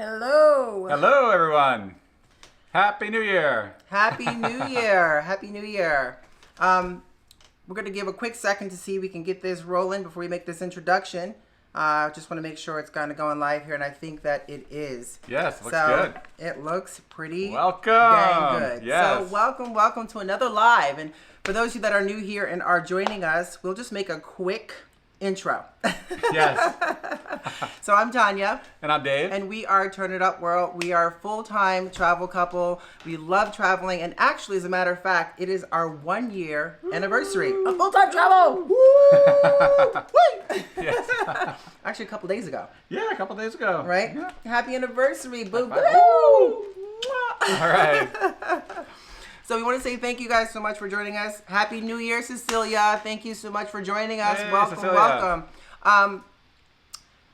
Hello. Hello, everyone. Happy New Year. Happy New Year. Happy New Year. We're going to give a quick second to see if we can get this rolling before we make this introduction. Just want to make sure it's going to go on live here, and I think that it is. Yes, looks good. It looks pretty welcome. Dang good. Yes. So welcome to another live. And for those of you that are new here and are joining us, we'll just make a quick intro. Yes. So I'm Tanya. And I'm Dave. And we are Turn It Up World. We are a full-time travel couple. We love traveling. And actually, as a matter of fact, it is our 1 year anniversary of full-time travel. Woo! Yes. Actually, a couple days ago. Yeah, a couple days ago. Right? Yeah. Happy anniversary. Boo boo. All right. So we want to say thank you guys so much for joining us. Happy New Year, Cecilia. Thank you so much for joining us. Hey, welcome, Cecilia. welcome.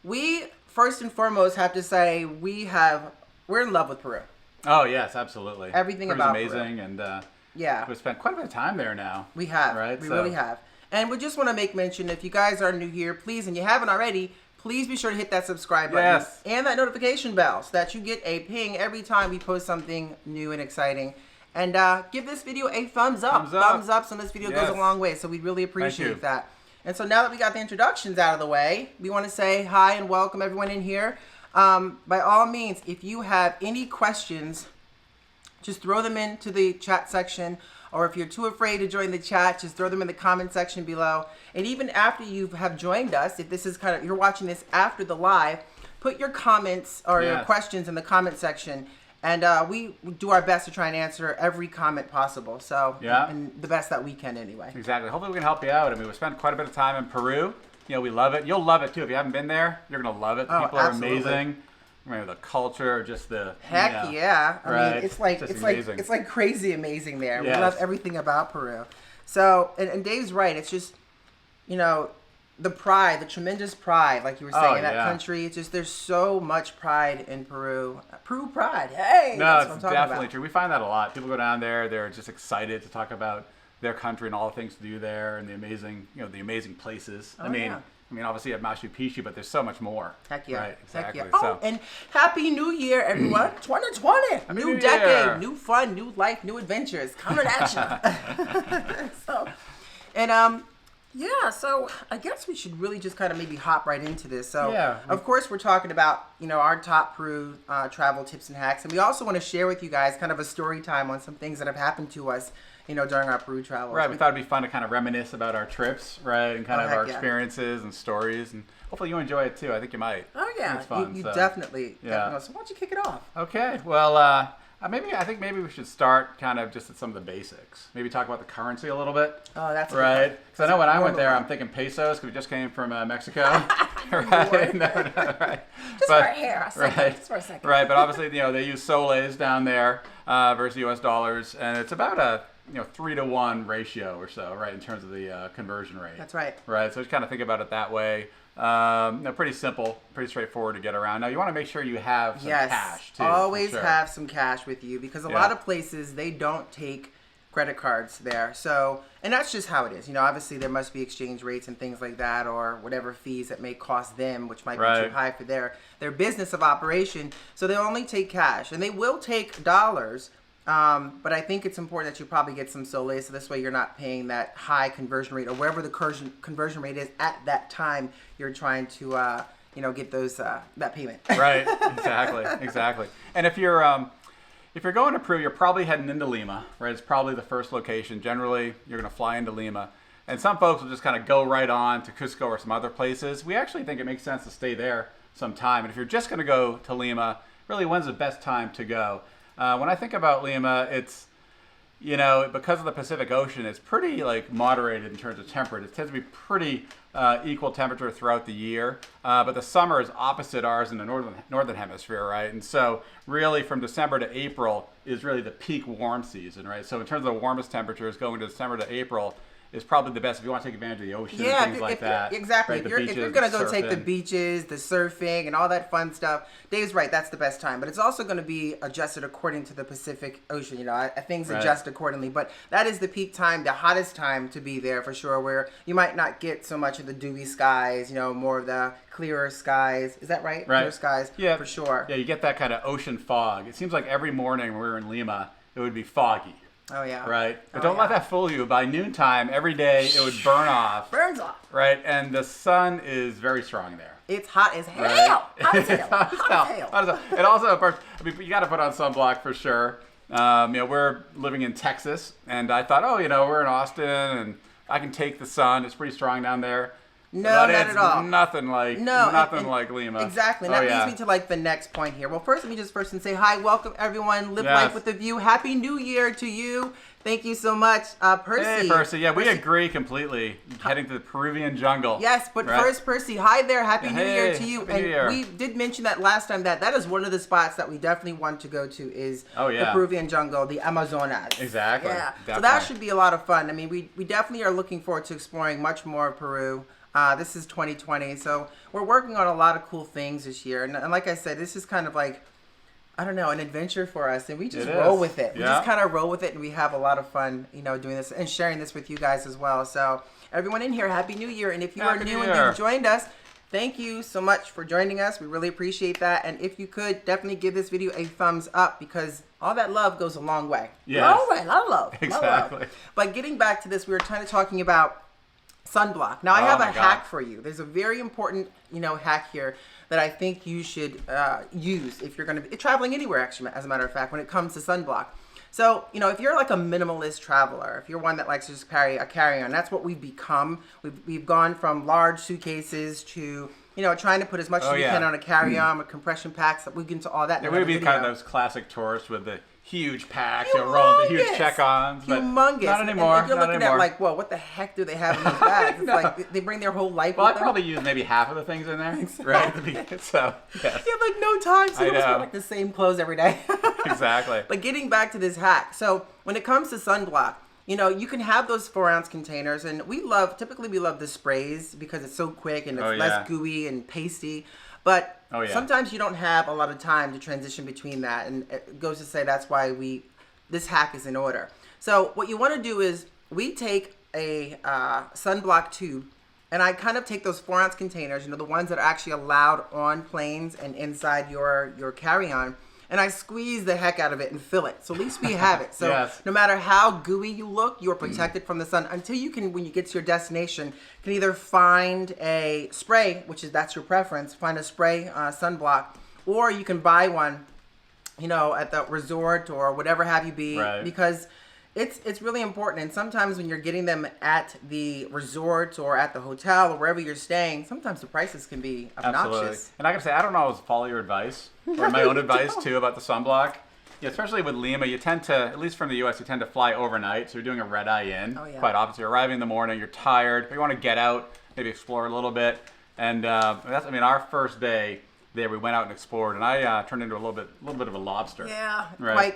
We first and foremost have to say we're in love with Peru. Oh, yes, absolutely. Everything Peru's about amazing, and Yeah, we've spent quite a bit of time there now. we have. Right, We so- really have. And we just want to make mention, if you guys are new here, please, and you haven't already, please be sure to hit that subscribe button. Yes. And that notification bell so that you get a ping every time we post something new and exciting. And give this video a thumbs up. Thumbs up so this video goes a Yes. long way. So we really you. appreciate that. And so now that we got the introductions out of the way, we want to say hi and welcome everyone in here. By all means, if you have any questions, just throw them into the chat section. Or if you're too afraid to join the chat, just throw them in the comment section below. And even after you have joined us, if this is you're watching this after the live, put your comments or your questions in the comment section. And we do our best to try and answer every comment possible. So, and the best that we can anyway. Exactly. Hopefully we can help you out. I mean, we spent quite a bit of time in Peru. You know, we love it. You'll love it, too. If you haven't been there, you're going to love it. The people are amazing. I mean, the culture, just the... Heck yeah. I mean, it's like crazy amazing there. Yes. We love everything about Peru. So, and Dave's right. It's just, the pride, the tremendous pride, like you were saying, in that country. It's just, there's so much pride in Peru. Peru pride. Hey! No, that's what I'm it's talking definitely about. true. We find that a lot. People go down there, they're just excited to talk about their country and all the things to do there and the amazing places. Oh, I mean, obviously you have Machu Picchu, but there's so much more. Heck yeah. Right, exactly. Heck yeah. Oh, and Happy New Year, everyone. 2020. New decade, Year. new fun, new life, new adventures coming at you. So I guess we should really just kind of maybe hop right into this. So, of course, we're talking about, our top Peru travel tips and hacks. And we also want to share with you guys kind of a story time on some things that have happened to us, during our Peru travels. Right, we thought it'd be fun to kind of reminisce about our trips, right, and kind of our experiences and stories. And hopefully you enjoy it, too. I think you might. Oh, yeah. It's fun, you so. definitely. Yeah. So why don't you kick it off? Okay, well, I think maybe we should start kind of just at some of the basics. Maybe talk about the currency a little bit. Oh, that's right. Because I know when I went there, I'm thinking pesos because we just came from Mexico. Right? No, right. Just right here. Just for a second. Right, but obviously, they use soles down there versus U.S. dollars, and it's about a 3-to-1 ratio or so, right, in terms of the conversion rate. That's right. Right, so just kind of think about it that way. Pretty simple, pretty straightforward to get around. Now, you want to make sure you have some cash, too. Always have some cash with you because a lot of places, they don't take credit cards there. So, and that's just how it is. Obviously, there must be exchange rates and things like that or whatever fees that may cost them, which might be too high for their business of operation. So they'll only take cash. And they will take dollars. But I think it's important that you probably get some soles, so this way you're not paying that high conversion rate or wherever the conversion rate is at that time you're trying to get those that payment. Right, exactly. And if you're going to Peru, you're probably heading into Lima, right? It's probably the first location. Generally, you're going to fly into Lima. And some folks will just kind of go right on to Cusco or some other places. We actually think it makes sense to stay there some time. And if you're just going to go to Lima, really, when's the best time to go? When I think about Lima, it's, because of the Pacific Ocean, it's pretty moderated in terms of temperature. It tends to be pretty equal temperature throughout the year. But the summer is opposite ours in the northern hemisphere, right? And so really from December to April is really the peak warm season, right? So in terms of the warmest temperatures going to December to April, is probably the best if you want to take advantage of the ocean Yeah, and things like that. Exactly. Right? If you're going to go take the beaches, the surfing, and all that fun stuff, Dave's right. That's the best time. But it's also going to be adjusted according to the Pacific Ocean. You know, things adjust accordingly. But that is the peak time, the hottest time to be there for sure, where you might not get so much of the dewy skies, you know, more of the clearer skies. Is that right? Clear skies, yeah, for sure. Yeah, you get that kind of ocean fog. It seems like every morning when we were in Lima, it would be foggy. Oh, yeah. Right? But don't let that fool you. By noontime, every day, it would burn off. Burns off. Right? And the sun is very strong there. It's hot as hell. Right? Hot as hell. Hot as hell. And also, of course, I mean, you got to put on sunblock for sure. You know, we're living in Texas, and I thought, oh, you know, we're in Austin, and I can take the sun. It's pretty strong down there. No, but not at all. Nothing like like Lima. Exactly. And that leads me to like the next point here. Well, first, let me just say hi, welcome everyone. Live life with a view. Happy New Year to you. Thank you so much, Percy. Hey, Percy. Yeah, we agree completely. Heading to the Peruvian jungle. Yes, but first, Percy, hi there. Happy New Year to you. Happy New Year. We did mention that last time that is one of the spots that we definitely want to go to is the Peruvian jungle, the Amazonas. Exactly. Yeah. Definitely. So that should be a lot of fun. I mean, we definitely are looking forward to exploring much more of Peru. This is 2020, so we're working on a lot of cool things this year. And like I said, this is kind of like, I don't know, an adventure for us, and we just roll with it. We just kind of roll with it, and we have a lot of fun, you know, doing this and sharing this with you guys as well. So everyone in here, Happy New Year. And if you are new and you've joined us, thank you so much for joining us. We really appreciate that. And if you could, definitely give this video a thumbs up, because all that love goes a long way. Yes. Long way, a lot of love. Exactly. Love. But getting back to this, we were kind of talking about sunblock. Now I have a hack for you. There's a very important, you know, hack here that I think you should use if you're going to be traveling anywhere, actually, as a matter of fact, when it comes to sunblock. So, you know, if you're like a minimalist traveler, if you're one that likes to just carry a carry-on, that's what we've become. We've gone from large suitcases to, you know, trying to put as much as we can on a carry-on with compression packs. That we get into all that. Yeah, we would be kind of those classic tourists with the huge packs, you know, rolling the huge check-ons. Humongous. Not anymore. And you're looking at like, whoa, what the heck do they have in those bags? It's like they bring their whole life with them. Well, I probably use maybe half of the things in there, right? So, yes. You have like no time, so you just wear like the same clothes every day. Exactly. But getting back to this hack. So when it comes to sunblock, you know, you can have those 4-ounce containers, and typically we love the sprays because it's so quick and it's less gooey and pasty. But sometimes you don't have a lot of time to transition between that, and it goes to say that's why this hack is in order. So what you want to do is we take a sunblock tube, and I kind of take those 4-ounce containers, you know, the ones that are actually allowed on planes and inside your carry-on, and I squeeze the heck out of it and fill it. So at least we have it. So no matter how gooey you look, you're protected from the sun until you can, when you get to your destination, can either find a spray, that's your preference, find a spray sunblock, or you can buy one, you know, at the resort or whatever have you be, because it's really important. And sometimes when you're getting them at the resort or at the hotel or wherever you're staying, sometimes the prices can be obnoxious. Absolutely. And I gotta say, I don't always follow your advice or my own advice too about the sunblock. Yeah, especially with Lima, you tend to, at least from the U.S., you tend to fly overnight. So you're doing a red eye in. Quite often, you're arriving in the morning, you're tired, but you want to get out, maybe explore a little bit. And our first day there, we went out and explored, and I turned into a little bit of a lobster. Yeah,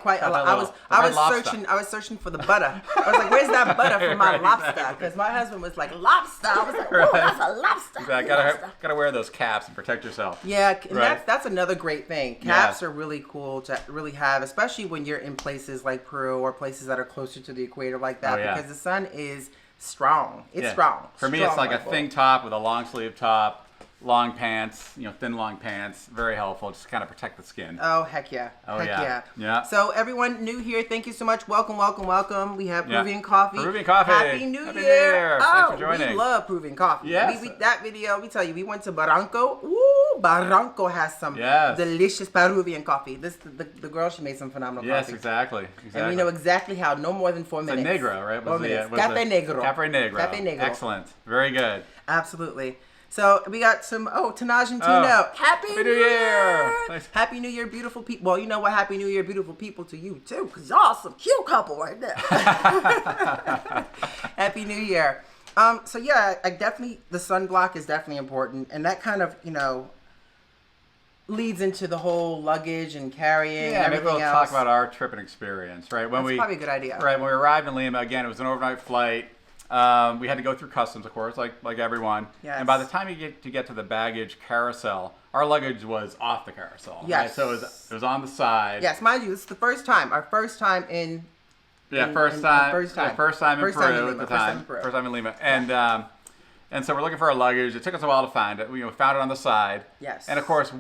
quite a lot. I was searching for the butter. I was like, "Where's that butter for my lobster?" Because my husband was like, "Lobster." I was like, "Oh, that's a lobster." Exactly. Gotta wear those caps and protect yourself. Yeah, and that's another great thing. Caps are really cool to really have, especially when you're in places like Peru or places that are closer to the equator like that, because the sun is strong. It's strong. For me, it's like a thin top with a long sleeve top. Long pants, you know, thin long pants, very helpful. Just kind of protect the skin. Oh, heck yeah. Yeah. So everyone new here, thank you so much. Welcome. We have Peruvian coffee. Peruvian coffee. Happy New Year. Thanks for joining. We love Peruvian coffee. Yes. That video, we tell you, we went to Barranco. Ooh, Barranco has some delicious Peruvian coffee. The girl, she made some phenomenal coffee. Yes, exactly. And we know exactly how, no more than 4 minutes. It's a negro, right? 4 minutes. Cafe Negro. Cafe Negro. Excellent. Very good. Absolutely. So we got some, Tanaj and Tino. Happy New Year! Nice. Happy New Year, beautiful people. Well, you know what? Happy New Year, beautiful people to you, too, because y'all some cute couple right there. Happy New Year. So yeah, the sunblock is definitely important. And that kind of, you know, leads into the whole luggage and carrying and everything maybe we'll else. Talk about our trip and experience, right? That's probably a good idea. Right, when we arrived in Lima, again, it was an overnight flight. We had to go through customs, of course, like everyone. Yes. And by the time you get to the baggage carousel, our luggage was off the carousel. Yes. Right? So it was on the side. Yes, mind you, this is the first time. Our first time in. First time in Peru First time in at the Lima. time. First time in Lima. And so we're looking for our luggage. It took us a while to find it. We found it on the side. Yes. And of course,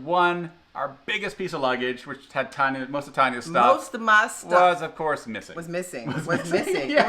our biggest piece of luggage, which had most of the tiniest stuff, Most of my stuff was of course missing. Was missing. Yeah.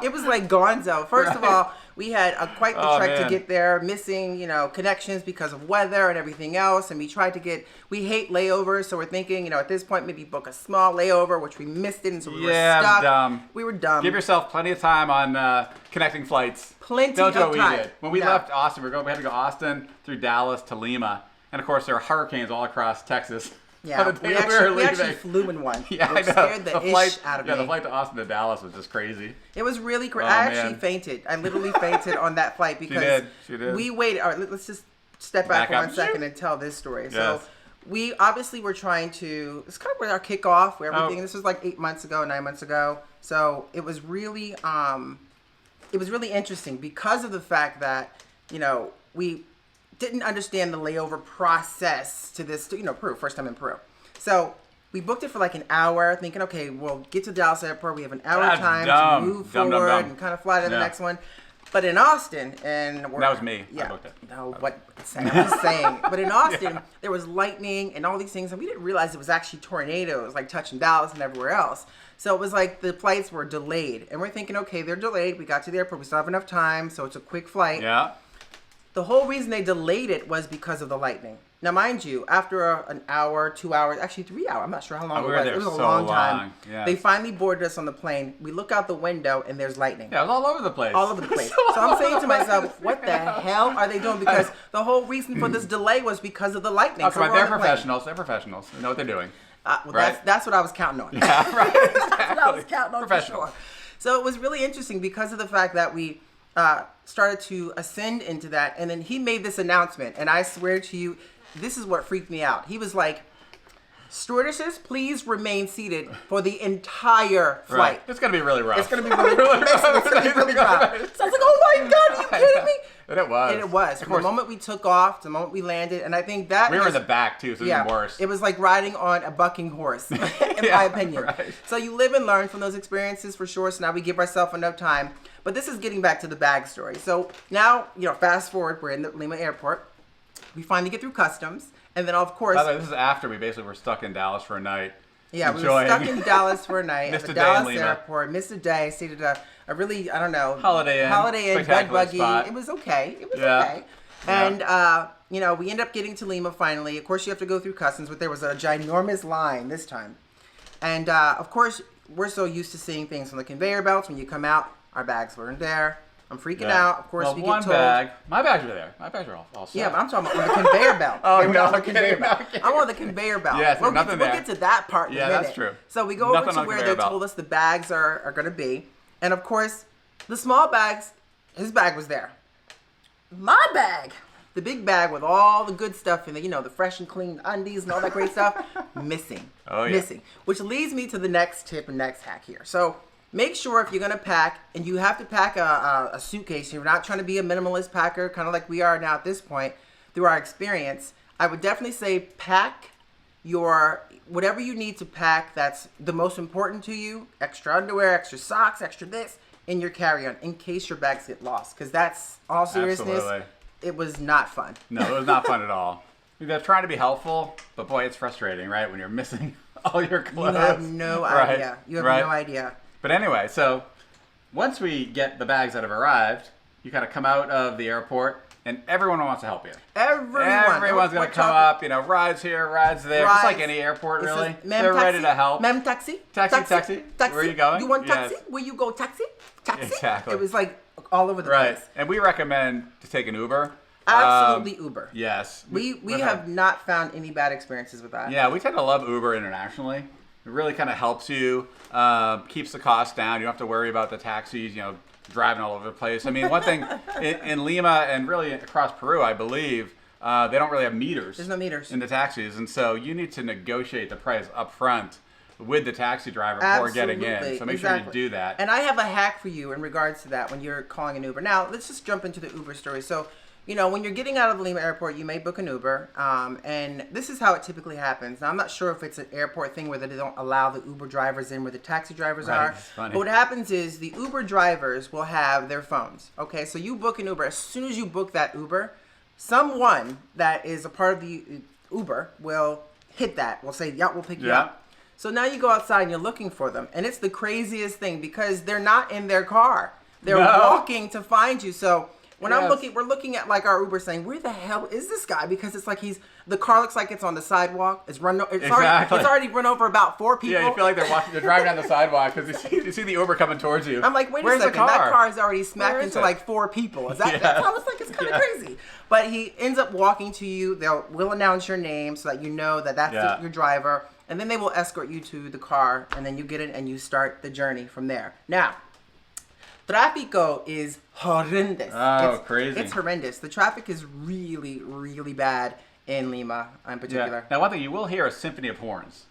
It was like Gonzo. First of all, we had quite the trek to get there, missing connections because of weather and everything else. And we tried to we hate layovers, so we're thinking at this point maybe book a small layover, which we missed it, and so we were stuck. Dumb. We were dumb. Give yourself plenty of time on connecting flights. Don't do what time. We did when we left Austin. We had to go Austin through Dallas to Lima, and of course there are hurricanes all across Texas. Yeah, we actually flew in one. Yeah, I know. Scared the ish out of me. Yeah, the flight to Austin to Dallas was just crazy. It was really crazy. I actually fainted. I literally fainted on that flight because she did. We waited. All right, let's just step back for 1 second and tell this story. Yes. So we obviously were trying to. It's kind of where our kickoff, where everything. This was like 9 months ago. So it was really, interesting because of the fact that we didn't understand the layover process to this, Peru, first time in Peru. So we booked it for like an hour, thinking, okay, we'll get to Dallas Airport. We have an hour time to move forward and kind of fly to the next one. But in Austin, and that was me. Yeah, I booked it. No, but I'm just saying. But in Austin, there was lightning and all these things, and we didn't realize it was actually tornadoes, like touching Dallas and everywhere else. So it was like the flights were delayed, and we're thinking, okay, they're delayed. We got to the airport. We still have enough time, so it's a quick flight. Yeah. The whole reason they delayed it was because of the lightning. Now, mind you, after an hour, 2 hours, actually 3 hours, I'm not sure how long it was. It was a long time. Yes. They finally boarded us on the plane. We look out the window and there's lightning. Yeah, it was all over the place. All over the place. So I'm saying to myself, what the hell are they doing? Because the whole reason for this delay was because of the lightning. Oh, come on, they're professionals. They're professionals. They know what they're doing. Right? That's what I was counting on. Yeah, right. That's what I was counting on for sure. So it was really interesting because of the fact that we started to ascend into that. And then he made this announcement. And I swear to you, this is what freaked me out. He was like, stewardesses, please remain seated for the entire flight. Right. It's going to be really rough. It's going to be really rough. It's going to be really rough. So I was like, oh my God, are you kidding me? And it was. And it was. From the moment we took off to the moment we landed. And I think that we were in the back, too, so it was even worse. It was like riding on a bucking horse, in my opinion. Right. So you live and learn from those experiences for sure. So now we give ourselves enough time. But this is getting back to the bag story. So now, fast forward, we're in the Lima airport. We finally get through customs. And then, of course... By the way, this is after we basically were stuck in Dallas for a night. Yeah, we were stuck in Dallas for a night at the Dallas airport. Missed a day. Stayed at a really, I don't know... Holiday Inn, bed buggy. Spot. It was okay. Okay. And, we end up getting to Lima finally. Of course, you have to go through customs, but there was a ginormous line this time. And, of course, we're so used to seeing things on the conveyor belts. When you come out, our bags weren't there. I'm freaking out. Of course, we get told. My bags were there. My bags were all set. Yeah, but I'm talking about on the conveyor belt. Oh, no. On the conveyor belt. I'm on the conveyor belt. Yes, we'll get to that part in a minute. Yeah, that's true. So we go over to where they told us the bags are going to be. And, of course, the small bags, his bag was there. My bag, the big bag with all the good stuff in it, the fresh and clean undies and all that great stuff, missing. Oh, yeah. Missing. Which leads me to the next tip and next hack here. So make sure if you're going to pack, and you have to pack a suitcase, you're not trying to be a minimalist packer, kind of like we are now at this point, through our experience, I would definitely say pack whatever you need to pack that's the most important to you, extra underwear, extra socks, extra this, in your carry-on, in case your bags get lost. Because that's, all seriousness, Absolutely. It was not fun. No, it was not fun at all. They're trying to be helpful, but boy, it's frustrating, right? When you're missing all your clothes. You have no idea. You have no idea. But anyway, so once we get the bags that have arrived, you kind of come out of the airport, and everyone wants to help you. Everyone's going to come up, rides here, rides there, just like any airport, really. They're ready to help. Ma'am, taxi? Taxi. Where are you going? You want taxi? Yes. Where you go, taxi? Taxi? Exactly. It was like all over the place. And we recommend to take an Uber. Absolutely Uber. Yes. We have not found any bad experiences with that. Yeah, we tend to love Uber internationally. It really kind of helps you, keeps the cost down. You don't have to worry about the taxis, driving all over the place. I mean, one thing in Lima and really across Peru, I believe, they don't really have meters. There's no meters in the taxis, and so you need to negotiate the price up front with the taxi driver before getting in. Absolutely, So make sure you do that. And I have a hack for you in regards to that when you're calling an Uber. Now, let's just jump into the Uber story. So, when you're getting out of the Lima airport, you may book an Uber. And this is how it typically happens. Now, I'm not sure if it's an airport thing where they don't allow the Uber drivers in where the taxi drivers are. It's funny. But what happens is the Uber drivers will have their phones. Okay, so you book an Uber. As soon as you book that Uber, someone that is a part of the Uber will hit that. We'll say, yeah, we'll pick you up. So now you go outside and you're looking for them. And it's the craziest thing because they're not in their car. They're walking to find you. So when we're looking at like our Uber saying, where the hell is this guy? Because it's like the car looks like it's on the sidewalk. It's already run over about 4 people. Yeah, you feel like they're driving down the sidewalk because you see the Uber coming towards you. I'm like, wait a second, that car is already smacked into like 4 people. Is that? That's how it's like. It's kind of crazy. But he ends up walking to you. We'll announce your name so that you know that that's your driver, and then they will escort you to the car, and then you get in and you start the journey from there. Now, Tráfico is horrendous. Oh, crazy. It's horrendous. The traffic is really, really bad in Lima in particular. Now, one thing, you will hear a symphony of horns.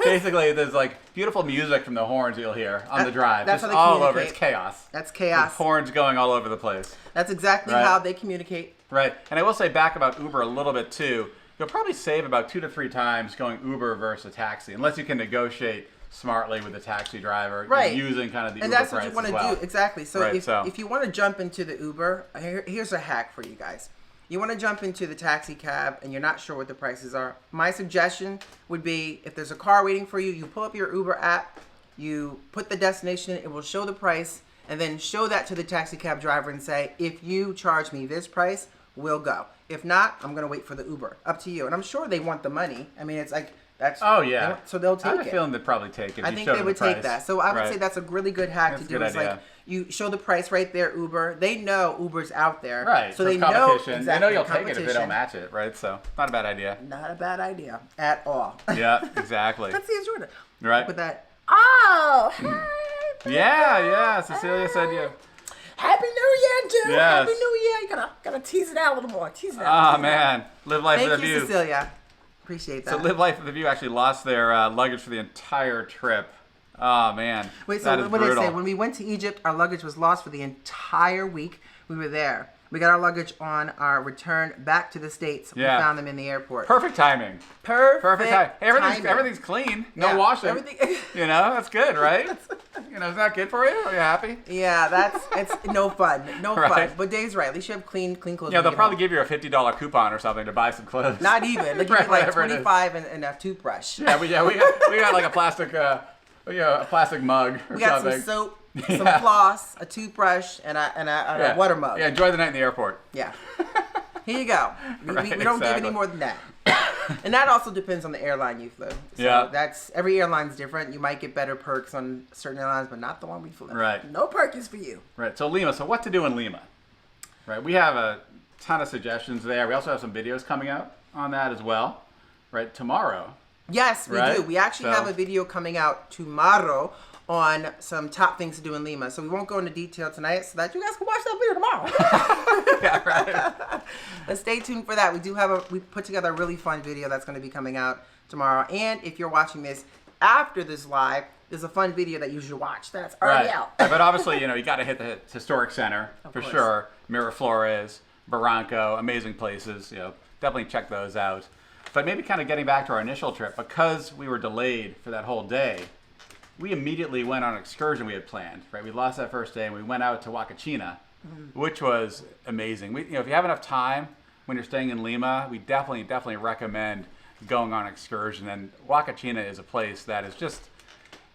Basically, there's like beautiful music from the horns you'll hear on the drive. That's just how they all over. communicate. It's chaos. That's chaos. With horns going all over the place. That's exactly how they communicate. Right. And I will say back about Uber a little bit too. You'll probably save about 2 to 3 times going Uber versus a taxi, unless you can negotiate smartly with the taxi driver, using kind of the Uber price as well. And that's what you want to do, exactly. So if you want to jump into the Uber, here's a hack for you guys. You want to jump into the taxi cab and you're not sure what the prices are. My suggestion would be if there's a car waiting for you, you pull up your Uber app, you put the destination in, it will show the price, and then show that to the taxi cab driver and say, if you charge me this price, we'll go. If not, I'm going to wait for the Uber. Up to you. And I'm sure they want the money. I mean, it's like, that's... Oh, yeah. So they'll take it. I have a feeling they'd probably take it. I think they would take that. So I would say that's a really good hack to do. It's like, you show the price right there, Uber. They know Uber's out there. Right. So they know... Exactly, they know you'll take it if they don't match it, right? So, not a bad idea. Not a bad idea at all. Yeah, exactly. Let's see his Jordan. Right. With that... Oh! Hey, yeah. Cecilia said you... Happy New Year, Jim! Yes. Happy New Year! You gotta tease it out a little more. Tease it out. Oh, man. Live life with a view. Thank you, Cecilia. Appreciate that. So Live Life with a View actually lost their luggage for the entire trip. Oh, man. Wait, so what did it say? When we went to Egypt, our luggage was lost for the entire week we were there. We got our luggage on our return back to the States. We found them in the airport. Perfect timing. Perfect timing. timing. Everything's clean. No washing. Everything. That's good, right? It's not good for you? Are you happy? Yeah, it's no fun. No fun. But Dave's right. At least you have clean clothes. Yeah, they'll probably give you a $50 coupon or something to buy some clothes. Not even. They'll give you like $25 and a toothbrush. Yeah, we got like a plastic mug or we got something. some soap, some floss, a toothbrush, and a water mug. Yeah, enjoy the night in the airport. Yeah. Here you go. We don't give any more than that. And that also depends on the airline you flew. So that's every airline's different. You might get better perks on certain airlines, but not the one we flew. Right. No perk is for you. Right. So Lima. So what to do in Lima? Right. We have a ton of suggestions there. We also have some videos coming out on that as well. Right. Tomorrow. Yes, we do. We actually have a video coming out tomorrow on some top things to do in Lima. So we won't go into detail tonight so that you guys can watch that video tomorrow. Yeah, right. But stay tuned for that. We put together a really fun video that's going to be coming out tomorrow. And if you're watching this after this live, there's a fun video that you should watch that's already out. But obviously, you got to hit the historic center for sure. Miraflores, Barranco, amazing places. Definitely check those out. But maybe kind of getting back to our initial trip, because we were delayed for that whole day, we immediately went on an excursion we had planned. Right, we lost that first day, and we went out to Huacachina, which was amazing. If you have enough time when you're staying in Lima, we definitely recommend going on an excursion. And Huacachina is a place that is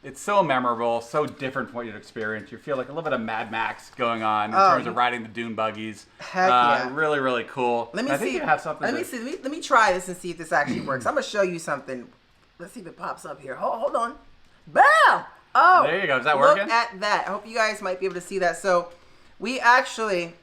it's so memorable, so different from what you'd experience. You feel like a little bit of Mad Max going on in terms of riding the dune buggies. Heck yeah. Really, really cool. Let me try this and see if this actually works. I'm going to show you something. Let's see if it pops up here. Hold on. Bam! Oh, there you go. Is that working? Look at that. I hope you guys might be able to see that. So we actually,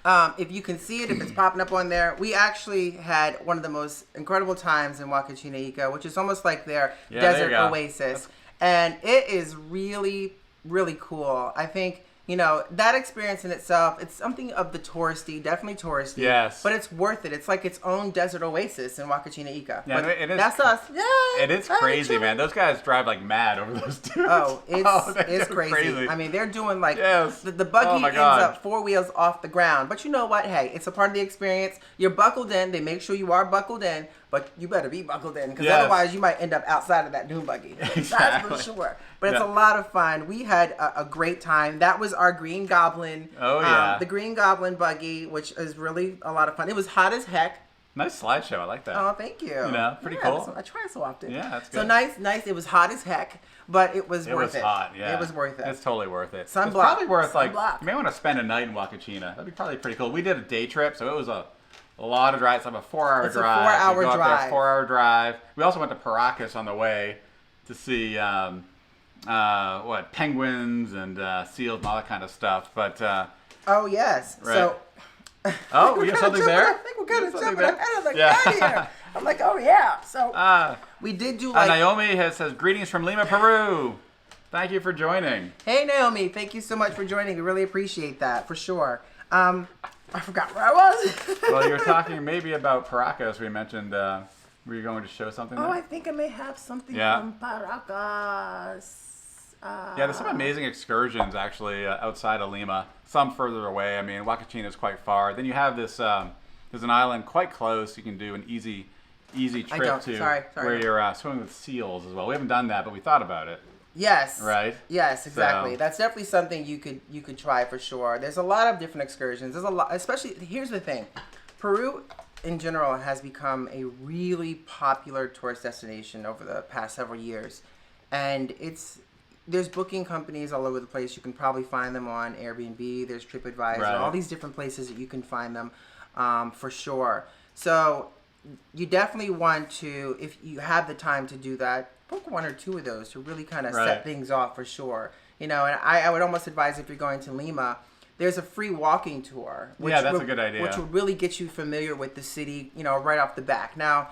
if you can see it, if it's popping up on there, we actually had one of the most incredible times in Huacachina Ica, which is almost like their desert oasis. And it is really, really cool. I think, You know, that experience in itself, it's something of the touristy, definitely touristy. Yes. But it's worth it. It's like its own desert oasis in Huacachina Ica. Yeah, but it is, that's us. Yeah. It is crazy, man. Those guys drive like mad over those dudes. Oh, it's go crazy. I mean, they're doing like, yes. the buggy ends God. up 4 wheels off the ground. But you know what? Hey, it's a part of the experience. You're buckled in. They make sure you are buckled in. But you better be buckled in, because otherwise you might end up outside of that dune buggy. Exactly. That's for sure. But it's a lot of fun. We had a great time. That was our Green Goblin. Oh, yeah. The Green Goblin buggy, which is really a lot of fun. It was hot as heck. Nice slideshow. I like that. Oh, thank you. You know, pretty cool. I try so often. Yeah, that's good. So nice. It was hot as heck, but it was worth it. It was hot, yeah. It was worth it. It's totally worth it. Sunblock. It's probably worth, like, Sunblock. you may want to spend a night in Huacachina. That'd be probably pretty cool. We did a day trip, so it was a lot of drives. It's like a 4-hour It's drive. a 4-hour You go up drive. there, 4-hour drive. We also went to Paracas on the way to see penguins and seals and all that kind of stuff. But oh yes. Right. So. Oh, we have something there? I think we're kind of jumping there? ahead of the Yeah. gun here. I'm like, oh yeah. So we did do like. Naomi says greetings from Lima, Peru. Thank you for joining. Hey Naomi, thank you so much for joining. We really appreciate that for sure. I forgot where I was. Well, you were talking maybe about Paracas. We mentioned. Were you going to show something? Oh, there? I think I may have something from Paracas. Yeah, there's some amazing excursions actually outside of Lima. Some further away. I mean, Huacachina is quite far. Then you have this. There's an island quite close. You can do an easy trip to Sorry. where you're swimming with seals as well. We haven't done that, but we thought about it. Yes. Right. Yes, exactly. So. That's definitely something you could try for sure. There's a lot of different excursions. There's a lot, especially here's the thing, Peru in general has become a really popular tourist destination over the past several years, and there's booking companies all over the place. You can probably find them on Airbnb. There's TripAdvisor, right. all these different places that you can find them for sure. So you definitely want to, if you have the time to do that, book 1 or 2 of those to really kind of set things off for sure. You know, and I would almost advise if you're going to Lima, there's a free walking tour. Yeah, that's a good idea. Which will really get you familiar with the city, you know, right off the back. Now,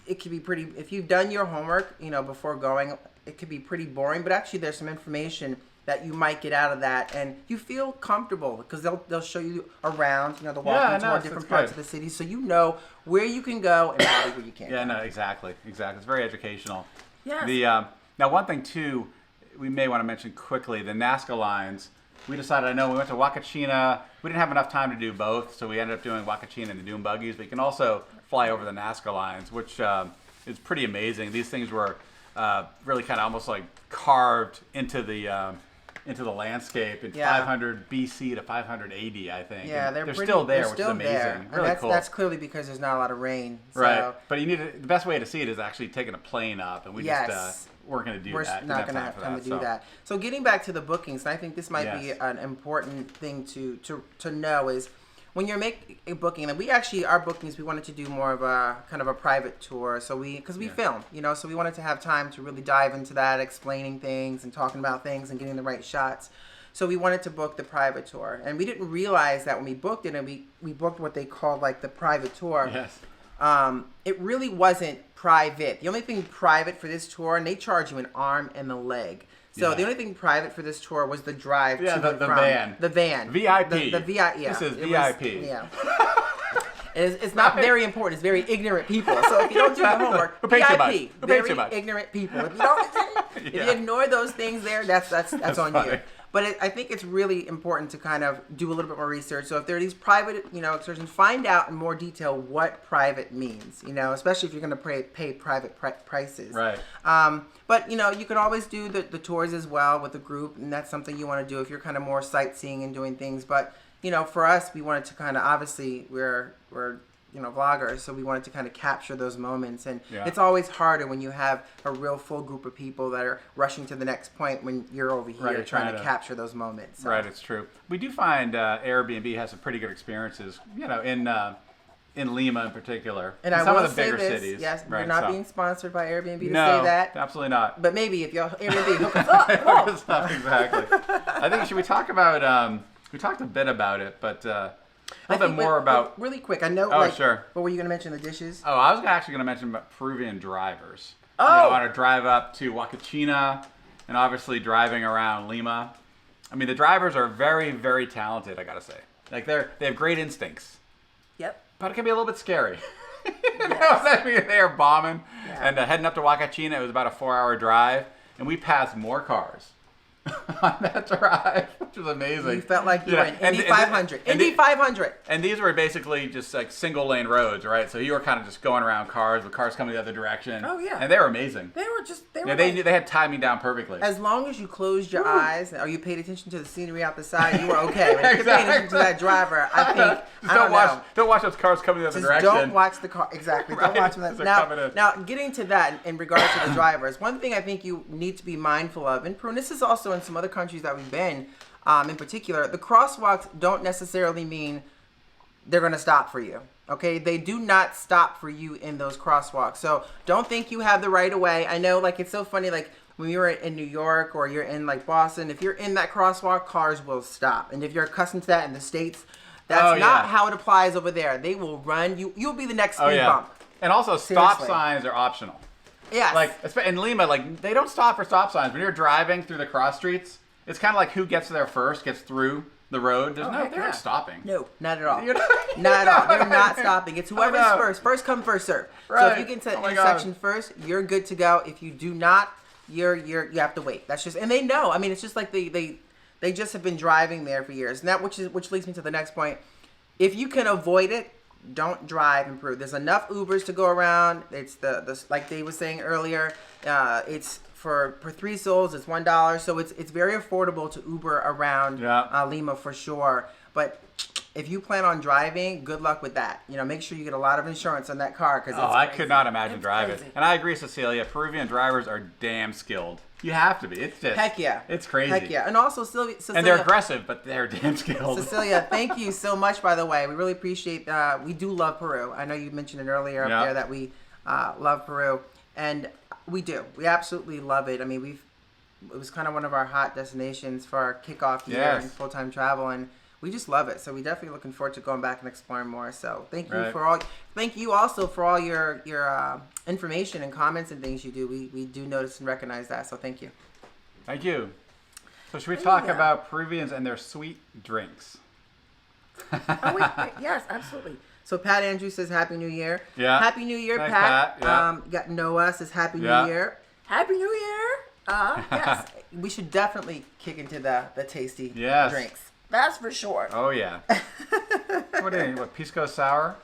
it can be pretty, if you've done your homework, you know, before going, it could be pretty boring, but actually there's some information that you might get out of that, and you feel comfortable because they'll show you around, you know, the walking tour, different parts of the city, so you know where you can go and probably where you can't. Yeah, no, exactly. It's very educational. Yes. Now, one thing too, we may want to mention quickly, the Nazca lines. We decided, we went to Huacachina. We didn't have enough time to do both, so we ended up doing Huacachina and the dune buggies. But you can also fly over the Nazca lines, which is pretty amazing. These things were really kind of almost like carved into the landscape in 500 BC to 500 AD, I think. Yeah, they're still there, which is amazing. Really and cool. That's clearly because there's not a lot of rain. So. Right, but the best way to see it is actually taking a plane up, and we just weren't going to do that. We're not going to have time to do that. So getting back to the bookings, and I think this might be an important thing to know is when you're making a booking, and we actually, our bookings, we wanted to do more of a kind of a private tour. So because we film, you know, so we wanted to have time to really dive into that, explaining things and talking about things and getting the right shots. So we wanted to book the private tour, and we didn't realize that when we booked it, and we booked what they called like the private tour. Yes. It really wasn't private. The only thing private for this tour, and they charge you an arm and a leg. So the only thing private for this tour was the drive to and from. The van. VIP. The VIP, yeah. This is VIP. It's not very important. It's very ignorant people. So if you don't do the homework, VIP, very ignorant people. If you don't, if you ignore those things there, that's on funny. you. But I think it's really important to kind of do a little bit more research. So if there are these private, you know, excursions, find out in more detail what private means, you know, especially if you're going to pay private prices. Right. But, you know, you can always do the tours as well with a group, and that's something you want to do if you're kind of more sightseeing and doing things. But, you know, for us, we wanted to kind of, obviously, we're you know, vloggers, so we wanted to kind of capture those moments, and it's always harder when you have a real full group of people that are rushing to the next point when you're over here trying to capture those moments. So. Right, it's true. We do find Airbnb has some pretty good experiences, you know, in Lima in particular, and in I some will of the bigger say this, cities. yes, we're not being sponsored by Airbnb to say No, that. absolutely not. But maybe if your Airbnb hook us up. Exactly. I think should we talk about? We talked a bit about it, but. A little bit more about... Really quick, I know... Oh, sure. What were you going to mention, the dishes? Oh, I was actually going to mention about Peruvian drivers. Oh! You know, on a drive up to Huacachina, and obviously driving around Lima. I mean, the drivers are very, very talented, I gotta say. Like, they have great instincts. Yep. But it can be a little bit scary. Yes. I mean, they are bombing. Yeah. And heading up to Wakachina, it was about a 4-hour drive. And we passed more cars on that drive, which was amazing. You felt like you were in Indy 500. Indy 500. And these were basically just like single lane roads, right? So you were kind of just going around cars with cars coming the other direction. Oh, yeah. And they were amazing. They were They had timing down perfectly. As long as you closed your eyes or you paid attention to the scenery out the side, you were okay. But if you're paying attention to that driver, I think, Don't watch those cars coming the other direction. Don't watch the car. Exactly. Right. Don't watch them. Now, getting to that in regards to the drivers, one thing I think you need to be mindful of, and Peru, and this is also in some other countries that we've been, in particular, the crosswalks don't necessarily mean they're going to stop for you. Okay, they do not stop for you in those crosswalks. So don't think you have the right of way. I know, like, it's so funny, like when you were in New York or you're in like Boston, if you're in that crosswalk, cars will stop. And if you're accustomed to that in the States, that's not how it applies over there. They will run. You'll be the next speed bump. And also, stop signs are optional. Yes. Like in Lima, like they don't stop for stop signs. When you're driving through the cross streets, it's kind of like who gets there first gets through the road. They're not stopping. No, not at all. Not at all. They're not stopping. It's whoever's first. First come, first serve. Right. So if you get to the intersection first, you're good to go. If you do not, you have to wait. That's just, and they know. I mean, it's just like they just have been driving there for years. And that which leads me to the next point. If you can avoid it, don't drive in Peru. There's enough Ubers to go around. It's the like Dave was saying earlier. It's for 3 souls, it's $1. So it's very affordable to Uber around Lima for sure. But if you plan on driving, good luck with that. You know, make sure you get a lot of insurance on that car because I could not imagine driving. And I agree, Cecilia. Peruvian drivers are damn skilled. You have to be. It's just heck yeah. It's crazy. Heck yeah. And also Cecilia, and they're aggressive, but they're damn skilled. Cecilia, thank you so much. By the way, we really appreciate. We do love Peru. I know you mentioned it earlier up there that we love Peru, and we do. We absolutely love it. I mean, it was kind of one of our hot destinations for our kickoff year in full-time travel, and we just love it. So we definitely looking forward to going back and exploring more. So thank you for all. Thank you also for all your information and comments and things you do. We do notice and recognize that. So thank you. Thank you. So should we talk about Peruvians and their sweet drinks? Yes, absolutely. So Pat Andrews says Happy New Year. Yeah. Happy New Year, Thanks, Pat. Yeah. Got Noah says Happy New Year. Happy New Year. Yes. We should definitely kick into the tasty drinks. That's for sure. Oh yeah. What Pisco Sour?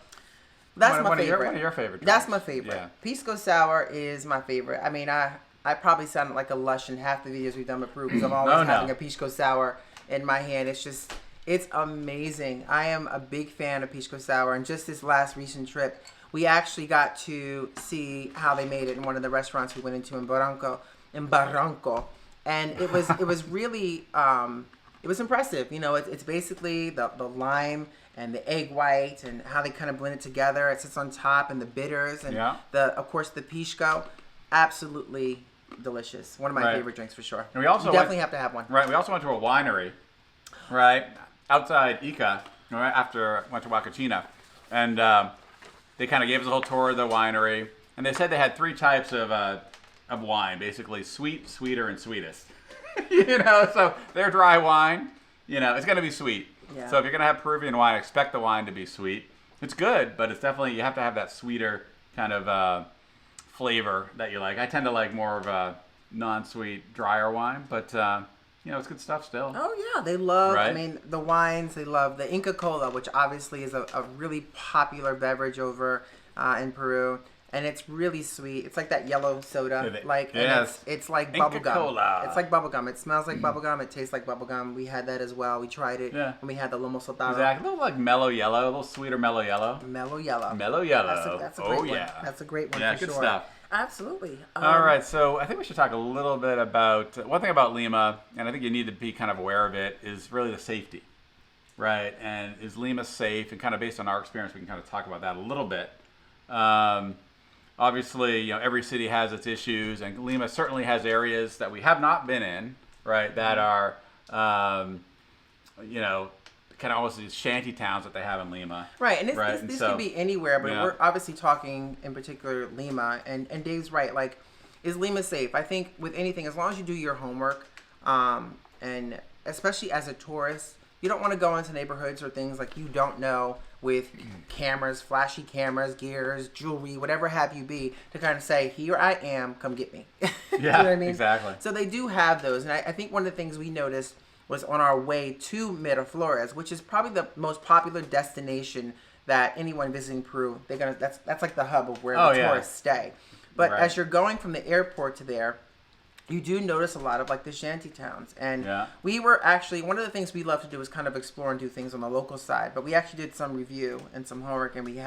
That's my favorite. One of your favorite drinks. That's my favorite. Yeah. Pisco Sour is my favorite. I mean, I probably sound like a lush in half the videos we've done with Peru because I'm always having a Pisco Sour in my hand. It's amazing. I am a big fan of Pisco Sour, and just this last recent trip, we actually got to see how they made it in one of the restaurants we went into in Barranco, and it was really it was impressive. You know, it's basically the lime and the egg white and how they kind of blend it together. It sits on top, and the bitters and of course the pisco, absolutely delicious. One of my favorite drinks for sure. And we also definitely have to have one. Right. We also went to a winery, right outside Ica. Right after went to Wakachina, and they kind of gave us a whole tour of the winery, and they said they had 3 types of wine, basically sweet, sweeter, and sweetest. You know, so their dry wine, you know, it's going to be sweet. Yeah. So if you're going to have Peruvian wine, expect the wine to be sweet. It's good, but it's definitely, you have to have that sweeter kind of flavor that you like. I tend to like more of a non-sweet, drier wine, but, you know, it's good stuff still. Oh, yeah. They love, I mean, the wines. They love the Inca Cola, which obviously is a really popular beverage over in Peru. And it's really sweet. It's like that yellow soda. It's like bubble gum. Cola. It's like bubble gum. It smells like bubble gum. It tastes like bubble gum. We had that as well. We tried it when we had the lomo saltado. Exactly. A little like mellow yellow, a little sweeter mellow yellow. Mellow yellow. Mellow yellow. That's a great one. That's a great one for good sure. Stuff. Absolutely. All right, so I think we should talk a little bit about, one thing about Lima, and I think you need to be kind of aware of it, is really the safety, right? And is Lima safe? And kind of based on our experience, we can kind of talk about that a little bit. Obviously, you know, every city has its issues, and Lima certainly has areas that we have not been in, right, that are, you know, kind of almost these shanty towns that they have in Lima. Right, and this could be anywhere, but we're obviously talking in particular Lima, and Dave's right, like, is Lima safe? I think with anything, as long as you do your homework, and especially as a tourist, you don't want to go into neighborhoods or things like you don't know with cameras, flashy cameras, gears, jewelry, whatever have you be, to kind of say, here I am, come get me. Yeah, you know what I mean? exactly. So they do have those. And I think one of the things we noticed was on our way to Miraflores, which is probably the most popular destination that anyone visiting Peru, that's like the hub of where the tourists stay. But as you're going from the airport to there, you do notice a lot of like the shanty towns. And we were actually, one of the things we love to do is kind of explore and do things on the local side. But we actually did some review and some homework, and we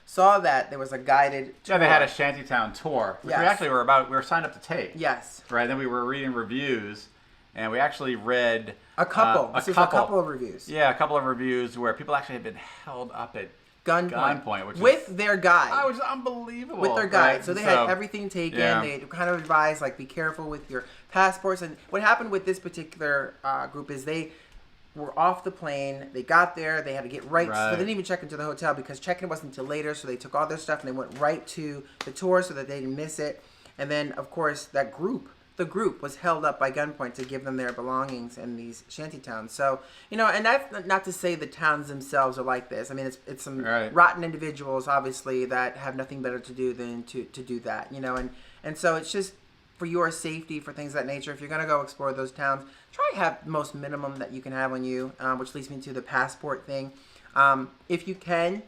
saw that there was a guided tour. Yeah, they had a shantytown tour, which we actually we were signed up to take. Yes. Right, then we were reading reviews, and we actually read a couple of reviews. Yeah, a couple of reviews where people actually had been held up at gunpoint, which with their guide. Which is unbelievable. With their guide. Right? So they had everything taken. Yeah. They kind of advised, like, be careful with your passports. And what happened with this particular group is they were off the plane. They got there. They had to get right. So they didn't even check into the hotel because check-in wasn't until later. So they took all their stuff and they went right to the tour so that they didn't miss it. And then, of course, the group was held up by gunpoint to give them their belongings in these shanty towns. So, and that's not to say the towns themselves are like this. I mean, it's some rotten individuals, obviously, that have nothing better to do than to do that, and so it's just for your safety, for things of that nature. If you're going to go explore those towns, try to have the most minimum that you can have on you, which leads me to the passport thing. If you can,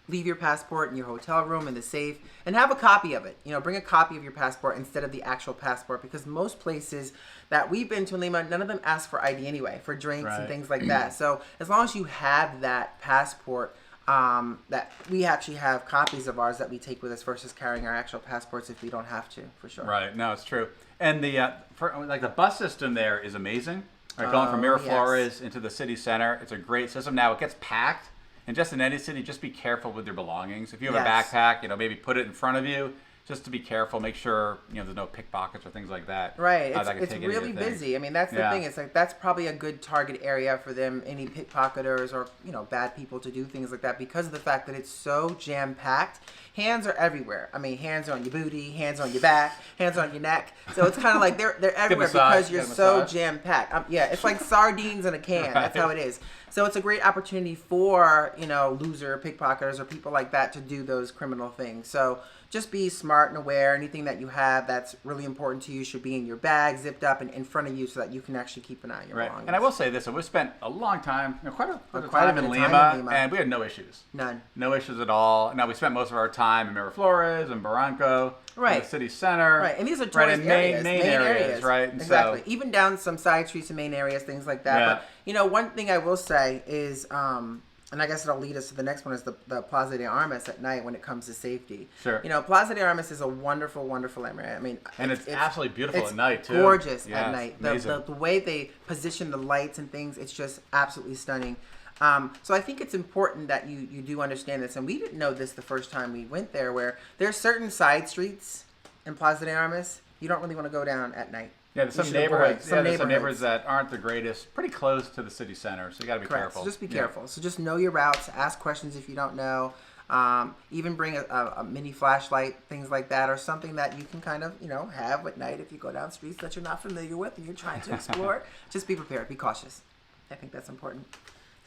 leave your passport in your hotel room in the safe and have a copy of it. Bring a copy of your passport instead of the actual passport, because most places that we've been to in Lima, none of them ask for ID anyway, for drinks and things like that. So as long as you have that passport, that we actually have copies of ours that we take with us versus carrying our actual passports if we don't have to, for sure. Right. No, it's true. And the bus system there is amazing. Right, going from Miraflores into the city center, it's a great system. Now it gets packed. And just in any city, just be careful with your belongings. If you have a backpack, maybe put it in front of you, just to be careful. Make sure, there's no pickpockets or things like that. Right. It's really busy. I mean, that's the thing. It's like, that's probably a good target area for them, any pickpocketers or, bad people to do things like that, because of the fact that it's so jam-packed. Hands are everywhere. I mean, hands on your booty, hands on your back, hands on your neck. So it's kind of like they're everywhere because you're so jam-packed. It's like sardines in a can. That's how it is. So it's a great opportunity for, loser pickpocketers or people like that to do those criminal things. So just be smart and aware. Anything that you have that's really important to you should be in your bag, zipped up and in front of you, so that you can actually keep an eye on your belongings. And I will say this: we spent a long time, quite a time in Lima, and we had no issues. None. No issues at all. Now we spent most of our time in Miraflores and Barranco, in the city center. Right, and these are tourist areas. Main areas, right? And exactly. Even down some side streets and main areas, things like that. But one thing I will say is, and I guess it'll lead us to the next one, is the Plaza de Armas at night when it comes to safety. Sure. Plaza de Armas is a wonderful, wonderful area. I mean, and it's absolutely beautiful at night too. Gorgeous at night. The way they position the lights and things, it's just absolutely stunning. So I think it's important that you do understand this, and we didn't know this the first time we went there, where there's certain side streets in Plaza de Armas you don't really want to go down at night. Yeah, there's some neighborhoods. There's some neighborhoods that aren't the greatest, pretty close to the city center, so you got to be careful. So just be careful. So just know your routes. Ask questions if you don't know. Even bring a mini flashlight, things like that, or something that you can kind of have at night if you go down streets that you're not familiar with and you're trying to explore. Just be prepared. Be cautious. I think that's important.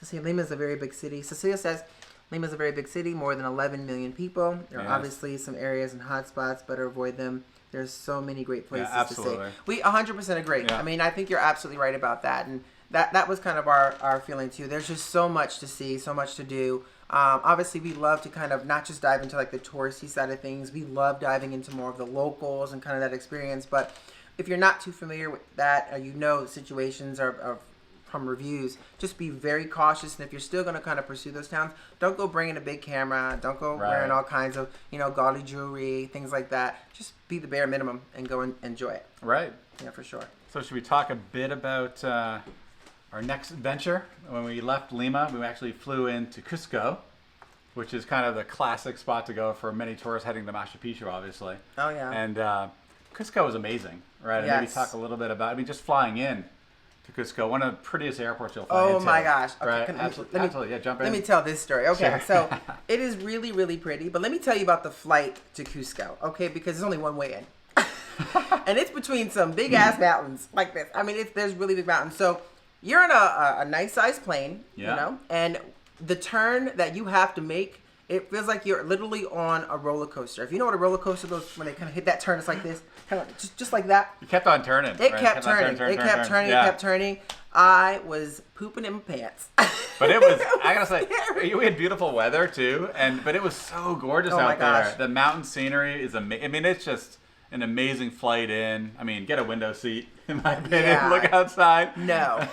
So Lima is a very big city. Cecilia says Lima is a very big city, more than 11 million people. There are obviously some areas and hotspots, better avoid them. There's so many great places to see. We 100% agree. Yeah. I mean, I think you're absolutely right about that. And that was kind of our feeling too. There's just so much to see, so much to do. Obviously, we love to kind of not just dive into like the touristy side of things. We love diving into more of the locals and kind of that experience. But if you're not too familiar with that, or situations are from reviews, just be very cautious. And if you're still going to kind of pursue those towns, don't go bringing a big camera. Don't go wearing all kinds of, gaudy jewelry, things like that. Just be the bare minimum and go and enjoy it. Right. Yeah, for sure. So should we talk a bit about our next venture? When we left Lima, we actually flew into Cusco, which is kind of the classic spot to go for many tourists heading to Machu Picchu, obviously. Oh, yeah. And Cusco was amazing, right? Yes. And maybe talk a little bit about, just flying in to Cusco, one of the prettiest airports you'll find. Oh my gosh. Okay, right? Absolutely. Jump in. Let me tell this story. Okay, so it is really, really pretty, but let me tell you about the flight to Cusco, okay, because there's only one way in. And it's between some big ass mountains like this. I mean, there's really big mountains. So you're in a nice sized plane, Yeah. you know, and the turn that you have to make, it feels like you're literally on a roller coaster. If you know what a roller coaster goes, when they kind of hit that turn, it's like this, kind of just like that. You kept on turning. It right? kept turning. It kept turning. Yeah. It kept turning. I was pooping in my pants. But it was, I gotta say, we had beautiful weather too, but it was so gorgeous Oh my out there. gosh. The mountain scenery is amazing. I mean, it's just an amazing flight in. I mean, get a window seat, in my opinion. Yeah. Look outside. No.